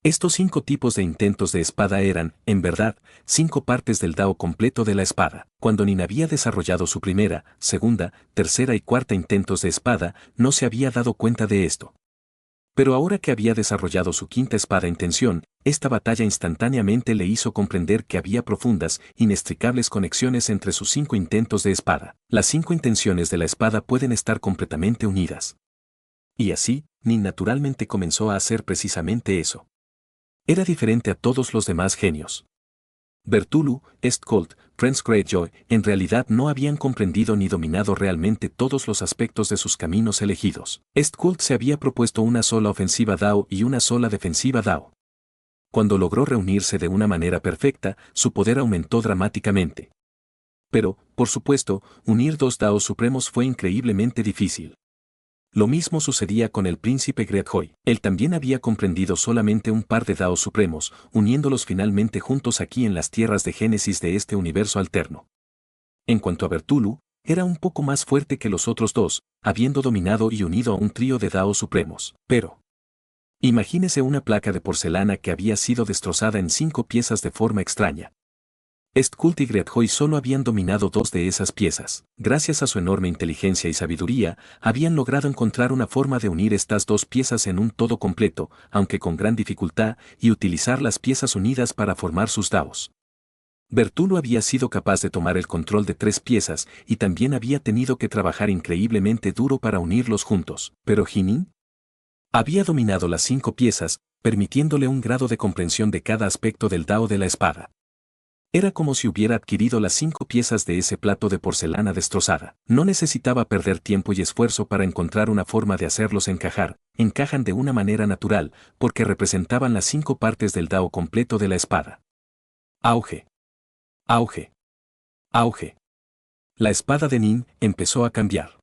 Estos 5 tipos de intentos de espada eran, en verdad, 5 partes del Dao completo de la espada. Cuando Nin había desarrollado su primera, segunda, tercera y cuarta intentos de espada, no se había dado cuenta de esto. Pero ahora que había desarrollado su quinta espada intención, esta batalla instantáneamente le hizo comprender que había profundas, inextricables conexiones entre sus 5 intentos de espada. Las 5 intenciones de la espada pueden estar completamente unidas. Y así, Nin naturalmente comenzó a hacer precisamente eso. Era diferente a todos los demás genios. Bertulu, Estcolt, Prince Greyjoy, en realidad no habían comprendido ni dominado realmente todos los aspectos de sus caminos elegidos. Estcolt se había propuesto una sola ofensiva Dao y una sola defensiva Dao. Cuando logró reunirse de una manera perfecta, su poder aumentó dramáticamente. Pero, por supuesto, unir 2 Daos supremos fue increíblemente difícil. Lo mismo sucedía con el príncipe Greyjoy. Él también había comprendido solamente un par de Daos supremos, uniéndolos finalmente juntos aquí en las tierras de Génesis de este universo alterno. En cuanto a Bertulu, era un poco más fuerte que los otros 2, habiendo dominado y unido a un trío de Daos supremos. Pero imagínese una placa de porcelana que había sido destrozada en 5 piezas de forma extraña. Estcolt y Greyjoy solo habían dominado 2 de esas piezas. Gracias a su enorme inteligencia y sabiduría, habían logrado encontrar una forma de unir estas 2 piezas en un todo completo, aunque con gran dificultad, y utilizar las piezas unidas para formar sus daos. Bertulu había sido capaz de tomar el control de 3 piezas y también había tenido que trabajar increíblemente duro para unirlos juntos. Pero Nin había dominado las 5 piezas, permitiéndole un grado de comprensión de cada aspecto del Dao de la espada. Era como si hubiera adquirido las 5 piezas de ese plato de porcelana destrozada. No necesitaba perder tiempo y esfuerzo para encontrar una forma de hacerlos encajar. Encajan de una manera natural, porque representaban las 5 partes del Dao completo de la espada. Auge. Auge. Auge. La espada de Nin empezó a cambiar.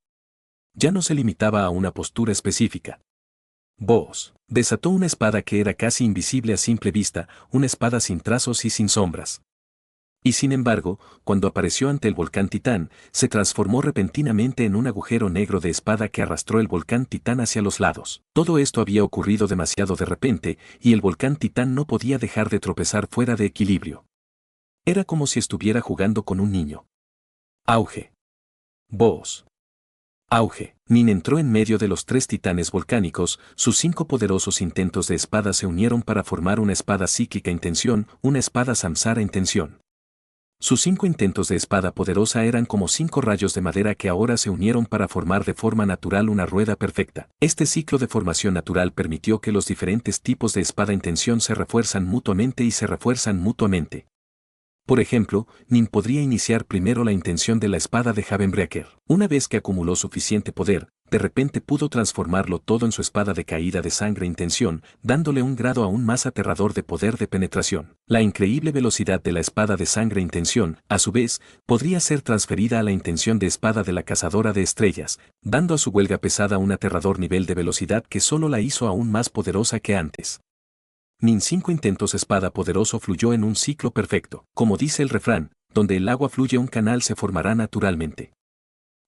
Ya no se limitaba a una postura específica. Boos desató una espada que era casi invisible a simple vista, una espada sin trazos y sin sombras. Y sin embargo, cuando apareció ante el volcán Titán, se transformó repentinamente en un agujero negro de espada que arrastró el volcán Titán hacia los lados. Todo esto había ocurrido demasiado de repente, y el volcán Titán no podía dejar de tropezar fuera de equilibrio. Era como si estuviera jugando con un niño. Auge. Boos. Auge. Nin entró en medio de los 3 titanes volcánicos, sus 5 poderosos intentos de espada se unieron para formar una espada psíquica intención, una espada samsara intención. Sus 5 intentos de espada poderosa eran como 5 rayos de madera que ahora se unieron para formar de forma natural una rueda perfecta. Este ciclo de formación natural permitió que los diferentes tipos de espada intención se refuerzan mutuamente y se refuerzan mutuamente. Por ejemplo, Nin podría iniciar primero la intención de la espada de Havenbreaker. Una vez que acumuló suficiente poder, de repente pudo transformarlo todo en su espada de caída de sangre intención, dándole un grado aún más aterrador de poder de penetración. La increíble velocidad de la espada de sangre intención, a su vez, podría ser transferida a la intención de espada de la cazadora de estrellas, dando a su huelga pesada un aterrador nivel de velocidad que solo la hizo aún más poderosa que antes. Nin 5 intentos espada poderoso fluyó en un ciclo perfecto. Como dice el refrán, donde el agua fluye un canal se formará naturalmente.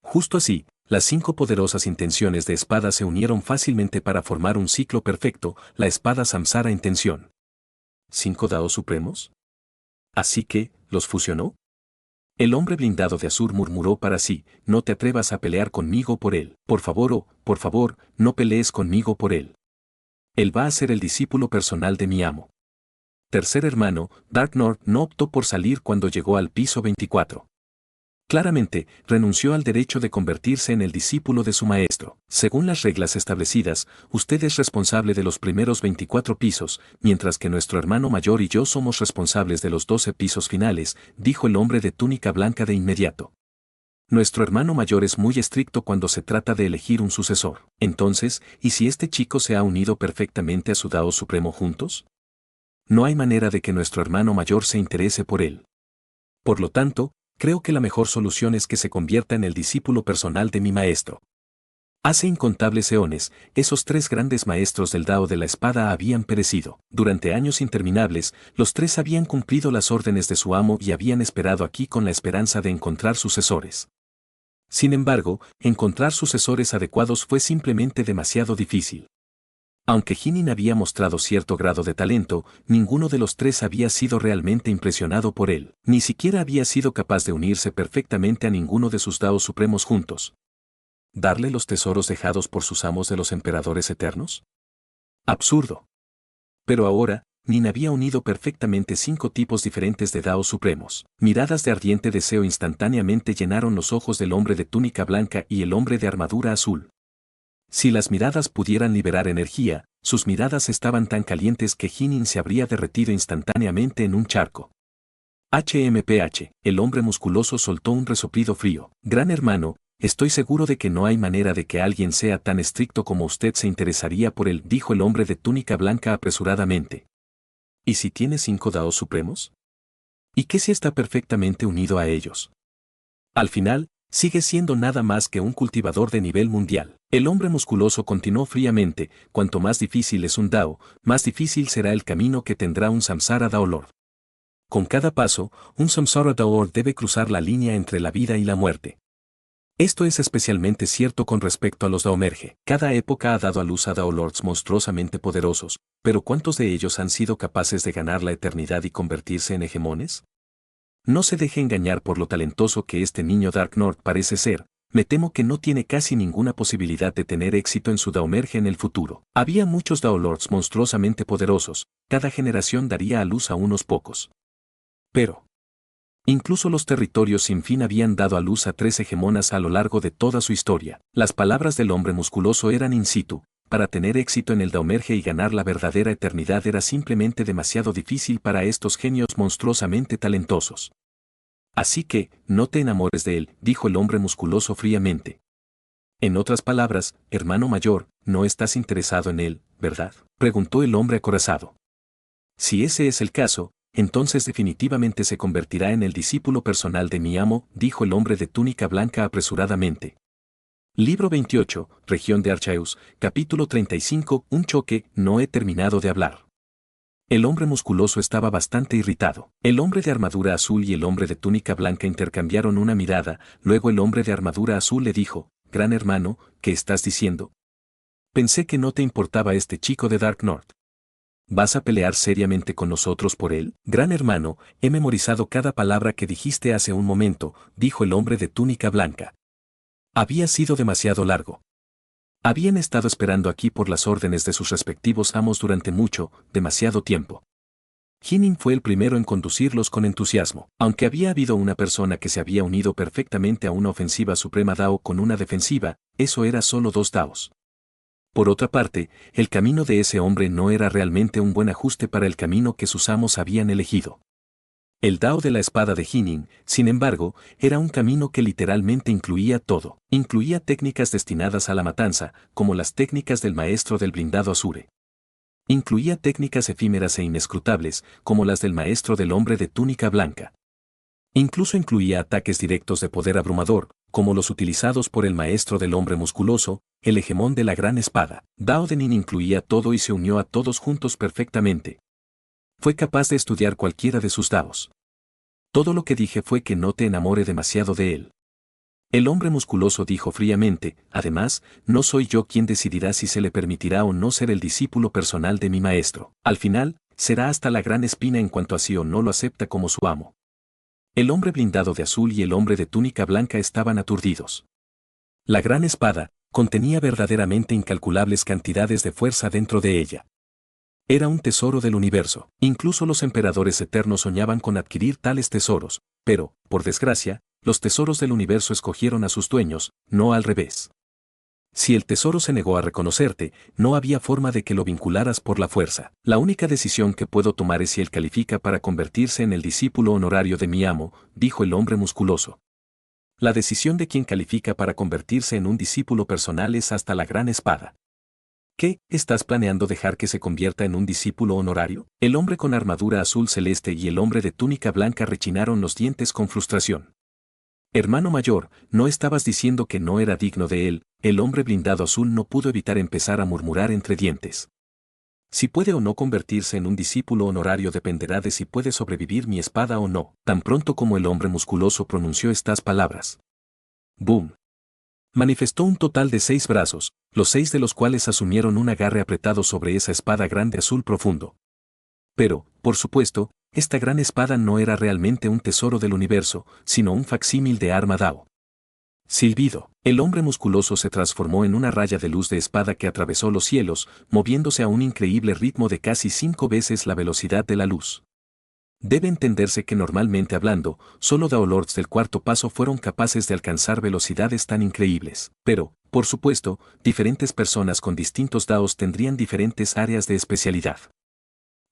Justo así, las 5 poderosas intenciones de espada se unieron fácilmente para formar un ciclo perfecto, la espada samsara intención. ¿5 daos supremos? Así que, ¿los fusionó? El hombre blindado de Asur murmuró para sí, no te atrevas a pelear conmigo por él. Por favor, oh, por favor, no pelees conmigo por él. Él va a ser el discípulo personal de mi amo. Tercer hermano, Dark North no optó por salir cuando llegó al piso 24. Claramente, renunció al derecho de convertirse en el discípulo de su maestro. Según las reglas establecidas, usted es responsable de los primeros 24 pisos, mientras que nuestro hermano mayor y yo somos responsables de los 12 pisos finales, dijo el hombre de túnica blanca de inmediato. Nuestro hermano mayor es muy estricto cuando se trata de elegir un sucesor. Entonces, ¿y si este chico se ha unido perfectamente a su Dao Supremo juntos? No hay manera de que nuestro hermano mayor se interese por él. Por lo tanto, creo que la mejor solución es que se convierta en el discípulo personal de mi maestro. Hace incontables eones, esos tres grandes maestros del Dao de la espada habían perecido. Durante años interminables, los tres habían cumplido las órdenes de su amo y habían esperado aquí con la esperanza de encontrar sucesores. Sin embargo, encontrar sucesores adecuados fue simplemente demasiado difícil. Aunque Jinin había mostrado cierto grado de talento, ninguno de los tres había sido realmente impresionado por él. Ni siquiera había sido capaz de unirse perfectamente a ninguno de sus daos supremos juntos. ¿Darle los tesoros dejados por sus amos de los emperadores eternos? Absurdo. Pero ahora, Nin había unido perfectamente 5 tipos diferentes de daos supremos. Miradas de ardiente deseo instantáneamente llenaron los ojos del hombre de túnica blanca y el hombre de armadura azul. Si las miradas pudieran liberar energía, sus miradas estaban tan calientes que Jinin se habría derretido instantáneamente en un charco. HMPH, el hombre musculoso soltó un resoplido frío. Gran hermano, estoy seguro de que no hay manera de que alguien sea tan estricto como usted se interesaría por él, dijo el hombre de túnica blanca apresuradamente. ¿Y si tiene 5 daos supremos? ¿Y qué si está perfectamente unido a ellos? Al final, sigue siendo nada más que un cultivador de nivel mundial. El hombre musculoso continuó fríamente, cuanto más difícil es un Dao, más difícil será el camino que tendrá un Samsara Dao Lord. Con cada paso, un Samsara Dao Lord debe cruzar la línea entre la vida y la muerte. Esto es especialmente cierto con respecto a los Daomerge. Cada época ha dado a luz a Dao Lords monstruosamente poderosos, pero ¿cuántos de ellos han sido capaces de ganar la eternidad y convertirse en hegemones? No se deje engañar por lo talentoso que este niño Dark North parece ser, me temo que no tiene casi ninguna posibilidad de tener éxito en su Daomerge en el futuro. Había muchos Dao Lords monstruosamente poderosos, cada generación daría a luz a unos pocos. Pero, incluso los territorios sin fin habían dado a luz a 3 hegemonas a lo largo de toda su historia. Las palabras del hombre musculoso eran in situ. Para tener éxito en el Daomerge y ganar la verdadera eternidad era simplemente demasiado difícil para estos genios monstruosamente talentosos. Así que, no te enamores de él, dijo el hombre musculoso fríamente. En otras palabras, hermano mayor, no estás interesado en él, ¿verdad?, preguntó el hombre acorazado. Si ese es el caso, entonces definitivamente se convertirá en el discípulo personal de mi amo, dijo el hombre de túnica blanca apresuradamente. Libro 28, Región de Archaeus, capítulo 35, un choque, no he terminado de hablar. El hombre musculoso estaba bastante irritado. El hombre de armadura azul y el hombre de túnica blanca intercambiaron una mirada, luego el hombre de armadura azul le dijo, gran hermano, ¿qué estás diciendo? Pensé que no te importaba este chico de Dark North. ¿Vas a pelear seriamente con nosotros por él? Gran hermano, he memorizado cada palabra que dijiste hace un momento, dijo el hombre de túnica blanca. Había sido demasiado largo. Habían estado esperando aquí por las órdenes de sus respectivos amos durante mucho, demasiado tiempo. Jinin fue el primero en conducirlos con entusiasmo. Aunque había habido una persona que se había unido perfectamente a una ofensiva suprema Dao con una defensiva, eso era solo 2 Daos. Por otra parte, el camino de ese hombre no era realmente un buen ajuste para el camino que sus amos habían elegido. El Dao de la espada de Jinin, sin embargo, era un camino que literalmente incluía todo. Incluía técnicas destinadas a la matanza, como las técnicas del maestro del blindado Asure. Incluía técnicas efímeras e inescrutables, como las del maestro del hombre de túnica blanca. Incluso incluía ataques directos de poder abrumador, como los utilizados por el maestro del hombre musculoso, el hegemón de la gran espada. Dao de Nin incluía todo y se unió a todos juntos perfectamente. Fue capaz de estudiar cualquiera de sus daos. Todo lo que dije fue que no te enamore demasiado de él. El hombre musculoso dijo fríamente, además, no soy yo quien decidirá si se le permitirá o no ser el discípulo personal de mi maestro. Al final, será hasta la gran espina en cuanto a sí o no lo acepta como su amo. El hombre blindado de azul y el hombre de túnica blanca estaban aturdidos. La gran espada contenía verdaderamente incalculables cantidades de fuerza dentro de ella. Era un tesoro del universo. Incluso los emperadores eternos soñaban con adquirir tales tesoros, pero, por desgracia, los tesoros del universo escogieron a sus dueños, no al revés. Si el tesoro se negó a reconocerte, no había forma de que lo vincularas por la fuerza. La única decisión que puedo tomar es si él califica para convertirse en el discípulo honorario de mi amo, dijo el hombre musculoso. La decisión de quien califica para convertirse en un discípulo personal es hasta la gran espada. ¿Qué? ¿Estás planeando dejar que se convierta en un discípulo honorario? El hombre con armadura azul celeste y el hombre de túnica blanca rechinaron los dientes con frustración. Hermano mayor, ¿no estabas diciendo que no era digno de él? El hombre blindado azul no pudo evitar empezar a murmurar entre dientes. Si puede o no convertirse en un discípulo honorario dependerá de si puede sobrevivir mi espada o no. Tan pronto como el hombre musculoso pronunció estas palabras. ¡Boom! Manifestó un total de 6 brazos, los 6 de los cuales asumieron un agarre apretado sobre esa espada grande azul profundo. Pero, por supuesto, esta gran espada no era realmente un tesoro del universo, sino un facsímil de arma Dao. Silbido. El hombre musculoso se transformó en una raya de luz de espada que atravesó los cielos, moviéndose a un increíble ritmo de casi 5 veces la velocidad de la luz. Debe entenderse que normalmente hablando, solo Daolords del cuarto paso fueron capaces de alcanzar velocidades tan increíbles. Pero, por supuesto, diferentes personas con distintos Daos tendrían diferentes áreas de especialidad.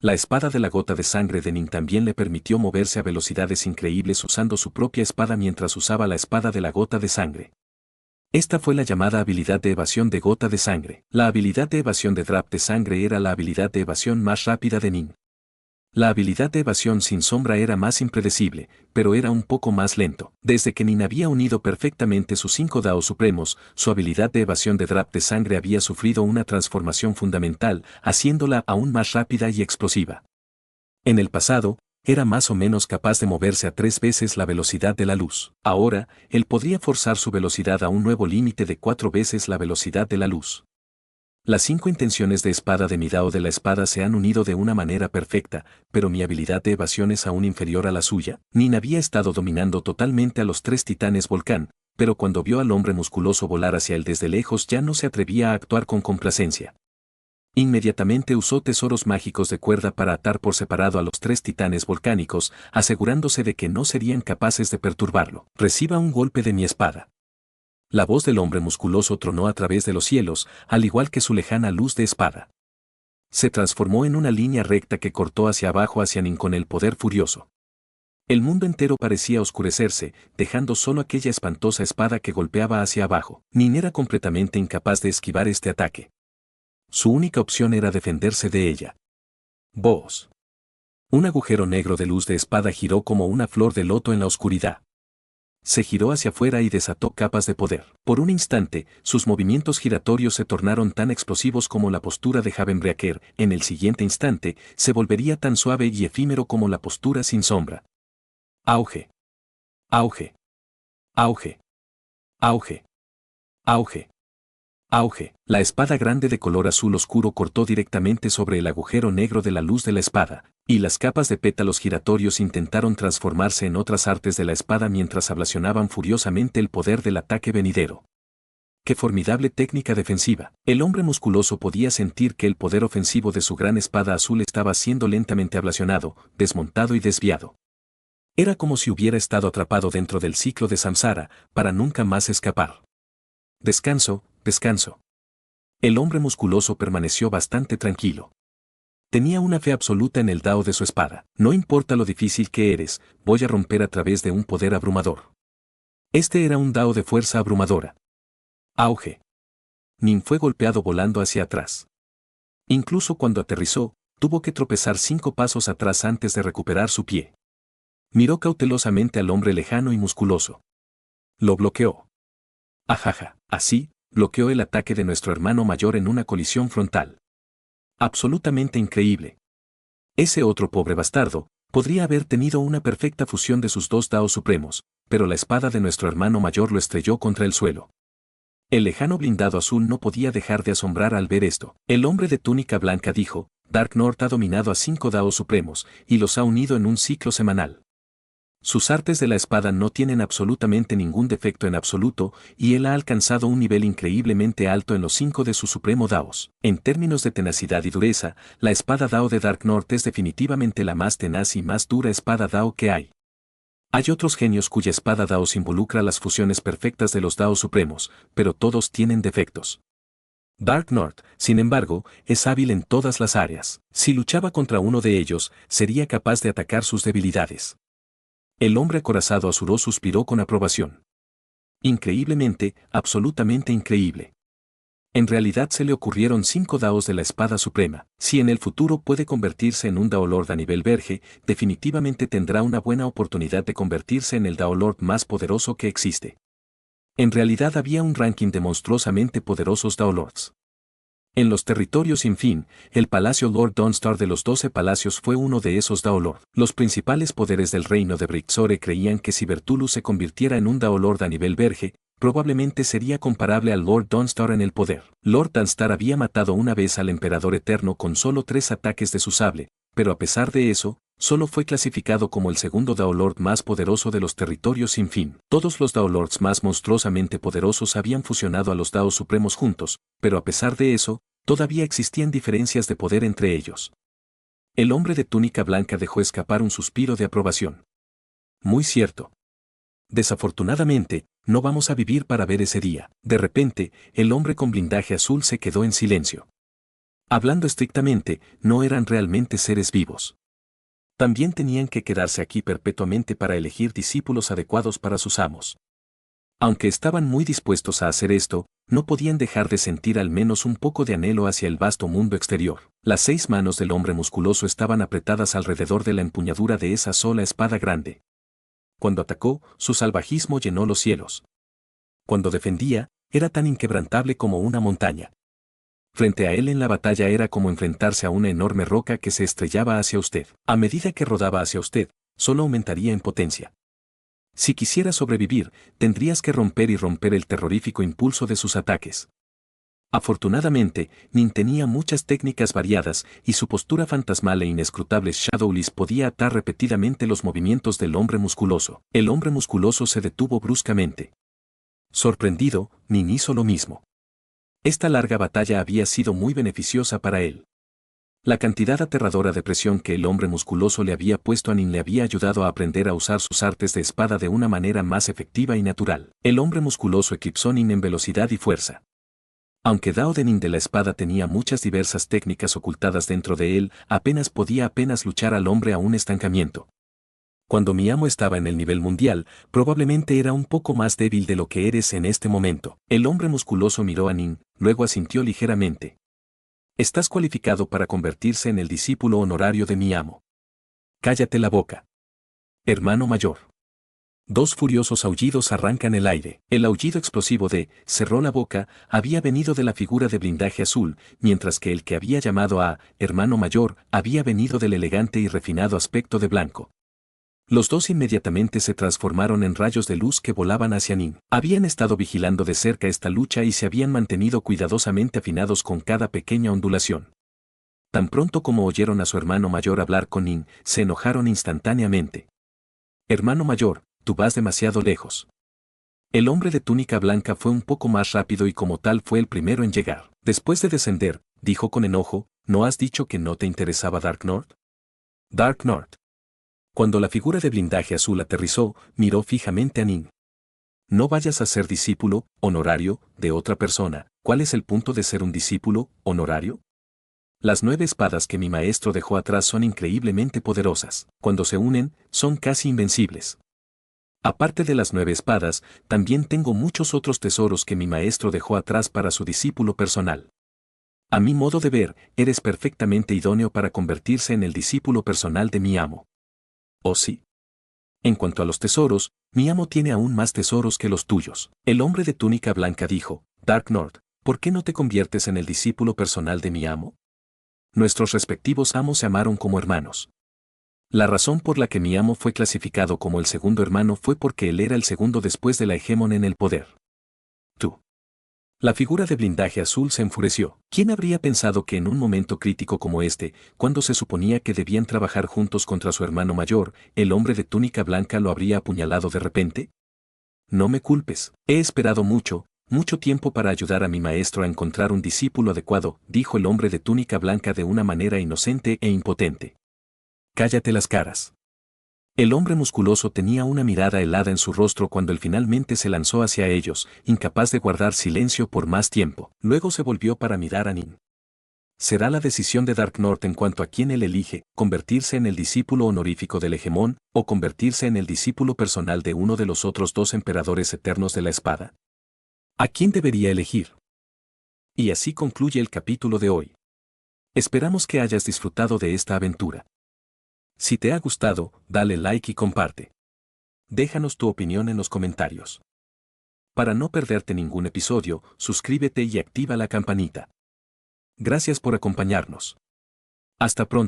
La espada de la gota de sangre de Nin también le permitió moverse a velocidades increíbles usando su propia espada mientras usaba la espada de la gota de sangre. Esta fue la llamada habilidad de evasión de gota de sangre. La habilidad de evasión de drap de sangre era la habilidad de evasión más rápida de Nin. La habilidad de evasión sin sombra era más impredecible, pero era un poco más lento. Desde que Nin había unido perfectamente sus 5 Daos supremos, su habilidad de evasión de drap de sangre había sufrido una transformación fundamental, haciéndola aún más rápida y explosiva. En el pasado, era más o menos capaz de moverse a 3 veces la velocidad de la luz. Ahora, él podría forzar su velocidad a un nuevo límite de 4 veces la velocidad de la luz. Las 5 intenciones de espada de mi Dao de la espada se han unido de una manera perfecta, pero mi habilidad de evasión es aún inferior a la suya. Nin había estado dominando totalmente a los 3 titanes volcán, pero cuando vio al hombre musculoso volar hacia él desde lejos ya no se atrevía a actuar con complacencia. Inmediatamente usó tesoros mágicos de cuerda para atar por separado a los 3 titanes volcánicos, asegurándose de que no serían capaces de perturbarlo. Reciba un golpe de mi espada. La voz del hombre musculoso tronó a través de los cielos, al igual que su lejana luz de espada. Se transformó en una línea recta que cortó hacia abajo hacia Nin con el poder furioso. El mundo entero parecía oscurecerse, dejando solo aquella espantosa espada que golpeaba hacia abajo. Nin era completamente incapaz de esquivar este ataque. Su única opción era defenderse de ella. Voz. Un agujero negro de luz de espada giró como una flor de loto en la oscuridad. Se giró hacia afuera y desató capas de poder. Por un instante, sus movimientos giratorios se tornaron tan explosivos como la postura de Havenbreaker. En el siguiente instante, se volvería tan suave y efímero como la postura sin sombra. Auge. Auge. Auge. Auge. Auge. Auge. La espada grande de color azul oscuro cortó directamente sobre el agujero negro de la luz de la espada, y las capas de pétalos giratorios intentaron transformarse en otras artes de la espada mientras ablacionaban furiosamente el poder del ataque venidero. ¡Qué formidable técnica defensiva! El hombre musculoso podía sentir que el poder ofensivo de su gran espada azul estaba siendo lentamente ablacionado, desmontado y desviado. Era como si hubiera estado atrapado dentro del ciclo de Samsara, para nunca más escapar. Descanso, descanso. El hombre musculoso permaneció bastante tranquilo. Tenía una fe absoluta en el Dao de su espada. No importa lo difícil que eres, voy a romper a través de un poder abrumador. Este era un Dao de fuerza abrumadora. Auge. Nin fue golpeado volando hacia atrás. Incluso cuando aterrizó, tuvo que tropezar 5 pasos atrás antes de recuperar su pie. Miró cautelosamente al hombre lejano y musculoso. Lo bloqueó. Ajaja, así, bloqueó el ataque de nuestro hermano mayor en una colisión frontal. Absolutamente increíble. Ese otro pobre bastardo podría haber tenido una perfecta fusión de sus 2 Daos supremos, pero la espada de nuestro hermano mayor lo estrelló contra el suelo. El lejano blindado azul no podía dejar de asombrar al ver esto. El hombre de túnica blanca dijo, Dark North ha dominado a 5 Daos supremos, y los ha unido en un ciclo semanal. Sus artes de la espada no tienen absolutamente ningún defecto en absoluto, y él ha alcanzado un nivel increíblemente alto en los 5 de su supremo Daos. En términos de tenacidad y dureza, la espada Dao de Dark North es definitivamente la más tenaz y más dura espada Dao que hay. Hay otros genios cuya espada Dao involucra las fusiones perfectas de los Daos supremos, pero todos tienen defectos. Dark North, sin embargo, es hábil en todas las áreas. Si luchaba contra uno de ellos, sería capaz de atacar sus debilidades. El hombre acorazado Asuro suspiró con aprobación. Increíblemente, absolutamente increíble. En realidad se le ocurrieron 5 Daos de la espada suprema. Si en el futuro puede convertirse en un Daolord a nivel verge, definitivamente tendrá una buena oportunidad de convertirse en el Daolord más poderoso que existe. En realidad había un ranking de monstruosamente poderosos Daolords. En los territorios sin fin, el palacio Lord Dawnstar de los 12 palacios fue uno de esos Daolord. Los principales poderes del reino de Brixore creían que si Bertulus se convirtiera en un Daolord a nivel verge, probablemente sería comparable al Lord Dawnstar en el poder. Lord Dawnstar había matado una vez al Emperador Eterno con solo 3 ataques de su sable, pero a pesar de eso, solo fue clasificado como el segundo Daolord más poderoso de los territorios sin fin. Todos los Daolords más monstruosamente poderosos habían fusionado a los Daos supremos juntos, pero a pesar de eso, todavía existían diferencias de poder entre ellos. El hombre de túnica blanca dejó escapar un suspiro de aprobación. Muy cierto. Desafortunadamente, no vamos a vivir para ver ese día. De repente, el hombre con blindaje azul se quedó en silencio. Hablando estrictamente, no eran realmente seres vivos. También tenían que quedarse aquí perpetuamente para elegir discípulos adecuados para sus amos. Aunque estaban muy dispuestos a hacer esto, no podían dejar de sentir al menos un poco de anhelo hacia el vasto mundo exterior. Las 6 manos del hombre musculoso estaban apretadas alrededor de la empuñadura de esa sola espada grande. Cuando atacó, su salvajismo llenó los cielos. Cuando defendía, era tan inquebrantable como una montaña. Frente a él en la batalla era como enfrentarse a una enorme roca que se estrellaba hacia usted. A medida que rodaba hacia usted, solo aumentaría en potencia. Si quisieras sobrevivir, tendrías que romper el terrorífico impulso de sus ataques. Afortunadamente, Nin tenía muchas técnicas variadas y su postura fantasmal e inescrutable Shadowless podía atar repetidamente los movimientos del hombre musculoso. El hombre musculoso se detuvo bruscamente. Sorprendido, Nin hizo lo mismo. Esta larga batalla había sido muy beneficiosa para él. La cantidad aterradora de presión que el hombre musculoso le había puesto a Nin le había ayudado a aprender a usar sus artes de espada de una manera más efectiva y natural. El hombre musculoso eclipsó a Nin en velocidad y fuerza. Aunque Dao de Nin de la espada tenía muchas diversas técnicas ocultadas dentro de él, podía luchar al hombre a un estancamiento. Cuando mi amo estaba en el nivel mundial, probablemente era un poco más débil de lo que eres en este momento. El hombre musculoso miró a Nin, luego asintió ligeramente. Estás cualificado para convertirse en el discípulo honorario de mi amo. Cállate la boca. Hermano mayor. 2 furiosos aullidos arrancan el aire. El aullido explosivo de cerró la boca había venido de la figura de blindaje azul, mientras que el que había llamado a hermano mayor había venido del elegante y refinado aspecto de blanco. Los 2 inmediatamente se transformaron en rayos de luz que volaban hacia Nin. Habían estado vigilando de cerca esta lucha y se habían mantenido cuidadosamente afinados con cada pequeña ondulación. Tan pronto como oyeron a su hermano mayor hablar con Nin, se enojaron instantáneamente. Hermano mayor, tú vas demasiado lejos. El hombre de túnica blanca fue un poco más rápido y como tal fue el primero en llegar. Después de descender, dijo con enojo, ¿no has dicho que no te interesaba Dark North? Dark North. Cuando la figura de blindaje azul aterrizó, miró fijamente a Nin. No vayas a ser discípulo, honorario, de otra persona. ¿Cuál es el punto de ser un discípulo, honorario? Las 9 espadas que mi maestro dejó atrás son increíblemente poderosas. Cuando se unen, son casi invencibles. Aparte de las 9 espadas, también tengo muchos otros tesoros que mi maestro dejó atrás para su discípulo personal. A mi modo de ver, eres perfectamente idóneo para convertirse en el discípulo personal de mi amo. ¿Oh sí? En cuanto a los tesoros, mi amo tiene aún más tesoros que los tuyos. El hombre de túnica blanca dijo, Dark North, ¿por qué no te conviertes en el discípulo personal de mi amo? Nuestros respectivos amos se amaron como hermanos. La razón por la que mi amo fue clasificado como el segundo hermano fue porque él era el segundo después de la hegemón en el poder. Tú. La figura de blindaje azul se enfureció. ¿Quién habría pensado que en un momento crítico como este, cuando se suponía que debían trabajar juntos contra su hermano mayor, el hombre de túnica blanca lo habría apuñalado de repente? No me culpes. He esperado mucho, mucho tiempo para ayudar a mi maestro a encontrar un discípulo adecuado, dijo el hombre de túnica blanca de una manera inocente e impotente. Cállate las caras. El hombre musculoso tenía una mirada helada en su rostro cuando él finalmente se lanzó hacia ellos, incapaz de guardar silencio por más tiempo. Luego se volvió para mirar a Nin. Será la decisión de Dark North en cuanto a quién él elige, convertirse en el discípulo honorífico del hegemón, o convertirse en el discípulo personal de uno de los otros dos emperadores eternos de la espada. ¿A quién debería elegir? Y así concluye el capítulo de hoy. Esperamos que hayas disfrutado de esta aventura. Si te ha gustado, dale like y comparte. Déjanos tu opinión en los comentarios. Para no perderte ningún episodio, suscríbete y activa la campanita. Gracias por acompañarnos. Hasta pronto.